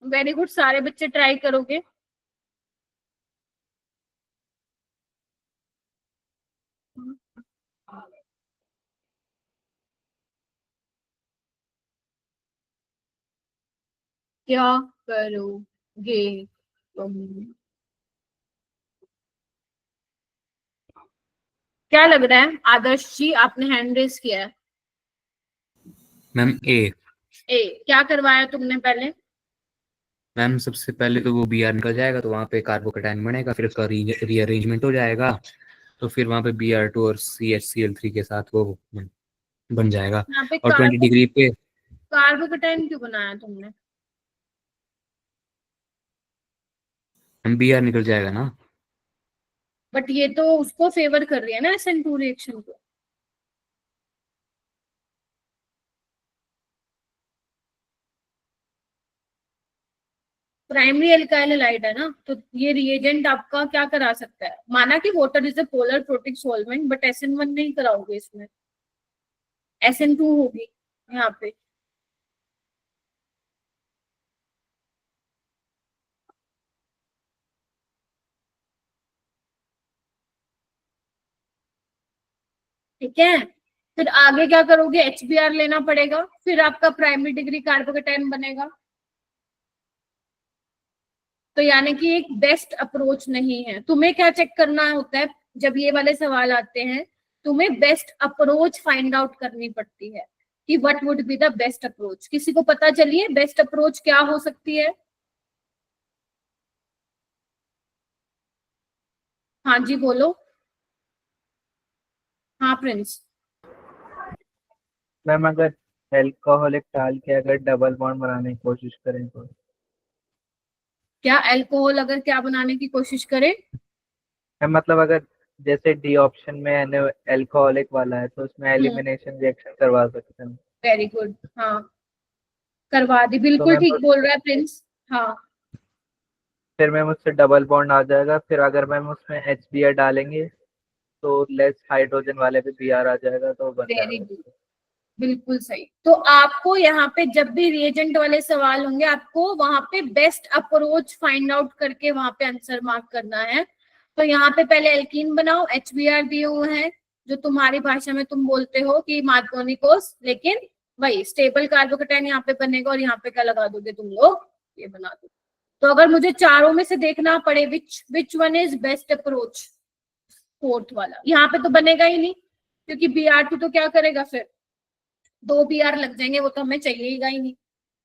वेरी गुड, सारे बच्चे ट्राई करोगे। क्या करोगे तुम? क्या लग रहा है आदर्श जी, आपने हैंड रेस किया है? मैम ए। क्या करवाया तुमने पहले? मैम सबसे पहले तो वो BR निकल जाएगा, तो वहाँ पे कार्बोकेटाइन बनेगा, फिर उसका रीअरेंजमेंट हो जाएगा, तो फिर वहाँ पे Br2 और CHCl3 के साथ वो बन जाएगा। यहाँ पे और 20 डिग्री पे कार्बोकेटाइन क्यों बनाया तुमने? हम Br निकल जाएगा ना। बट ये तो उसको फेवर कर रही है ना, SN2 रिएक्शन को। प्राइमरी एल्काइल हैलाइड है ना, तो ये रिएजेंट आपका क्या करा सकता है? माना कि water is a polar protic solvent, but SN1 नहीं कराओगे इसमें, SN2 होगी यहाँ पे। ठीक है, फिर आगे क्या करोगे? HBr लेना पड़ेगा, फिर आपका प्राइमरी डिग्री कार्बोकेटाइन बनेगा। तो यानी कि एक बेस्ट अप्रोच नहीं है। तुम्हें क्या चेक करना होता है जब ये वाले सवाल आते हैं? तुम्हें बेस्ट अप्रोच फाइंड आउट करनी पड़ती है कि what would be the best approach. किसी को पता चलिए बेस्ट अप्रोच क्या हो सकती है? हाँ जी बोलो। हाँ प्रिंस। मैम अगर एल्कोहलिक डाल के अगर डबल बॉन्ड बनाने की कोशिश करें तो? क्या अल्कोहल अगर क्या बनाने की कोशिश करे? मैम मतलब अगर जैसे डी ऑप्शन में एल्कोहलिक वाला है तो उसमें एलिमिनेशन रिएक्शन करवा सकते हैं। वेरी गुड, हाँ करवा दी, बिल्कुल मैम ठीक बोल रहा है प्रिंस। हाँ फिर मैम उससे डबल बॉन्ड आ जाएगा, फिर अगर मैम उसमें HBr डालेंगे तो लेस हाइड्रोजन वाले पे Br आ जाएगा, तो बन वेरी जाएगा। गुड, बिल्कुल सही। तो आपको यहाँ पे जब भी रिएजेंट वाले सवाल होंगे, आपको वहां पे बेस्ट अप्रोच फाइंड आउट करके वहां पे आंसर मार्क करना है। तो यहाँ पे पहले एल्कीन बनाओ, HBr दिए हुए हैं, जो तुम्हारी भाषा में तुम बोलते हो कि मार्कोनिकोस, लेकिन वही स्टेबल कार्बोकेटाइन यहाँ पे बनेगा। और यहाँ पे क्या लगा दोगे तुम लोग? ये बना दो। तो अगर मुझे चारों में से देखना पड़े which one is best approach, fourth वाला। यहाँ पे तो बनेगा ही नहीं, क्योंकि Br2 तो क्या करेगा, फिर 2 Br लग जाएंगे, वो तो हमें चाहिए ही नहीं।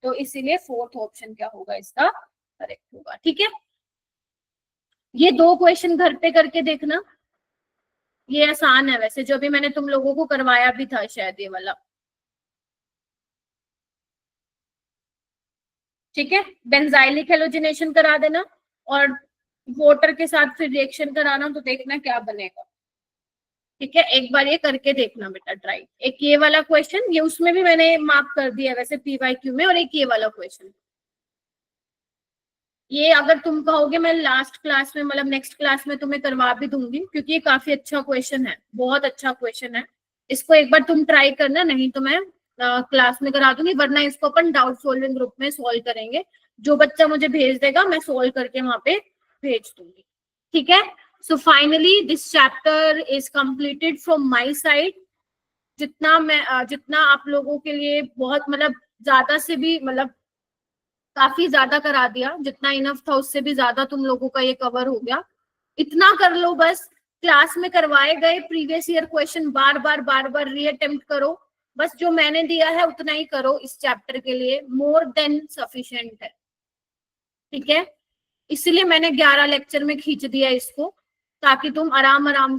तो इसीलिए फोर्थ ऑप्शन क्या होगा इसका करेक्ट होगा। ठीक है, ये 2 क्वेश्चन घर पे करके देखना, ये आसान है वैसे, जो भी मैंने तुम लोगों को करवाया भी था शायद ये वाला। ठीक है, बेंजाइलिक हेलोजिनेशन करा देना और वाटर के साथ फिर रिएक्शन कराना, तो देखना क्या बनेगा। ठीक है, एक बार ये करके देखना बेटा ट्राई। एक ये वाला क्वेश्चन, ये उसमें भी मैंने मार्क कर दिया वैसे PYQ में, और एक ये वाला क्वेश्चन। ये अगर तुम कहोगे मैं लास्ट क्लास में, मतलब नेक्स्ट क्लास में तुम्हें करवा भी दूंगी, क्योंकि ये काफी अच्छा क्वेश्चन है, बहुत अच्छा क्वेश्चन है। इसको एक बार तुम ट्राई करना, नहीं तो मैं क्लास में करा दूंगी, वरना इसको अपन डाउट सॉल्विंग ग्रुप में सॉल्व करेंगे। जो बच्चा मुझे भेज देगा मैं सॉल्व करके वहां पे भेज दूंगी। ठीक है, so finally this chapter is completed from my side. जितना आप लोगों के लिए बहुत, मतलब ज्यादा से भी, मतलब काफी ज्यादा करा दिया, जितना इनफ था उससे भी ज्यादा तुम लोगों का ये कवर हो गया। इतना कर लो बस, क्लास में करवाए गए प्रीवियस ईयर क्वेश्चन बार बार रीअटेम्प्ट करो। बस जो मैंने दिया है उतना ही करो, इस चैप्टर के लिए मोर देन सफिशिएंट है। ठीक है, इसलिए मैंने 11 लेक्चर में खींच दिया इसको, ताकि तुम आराम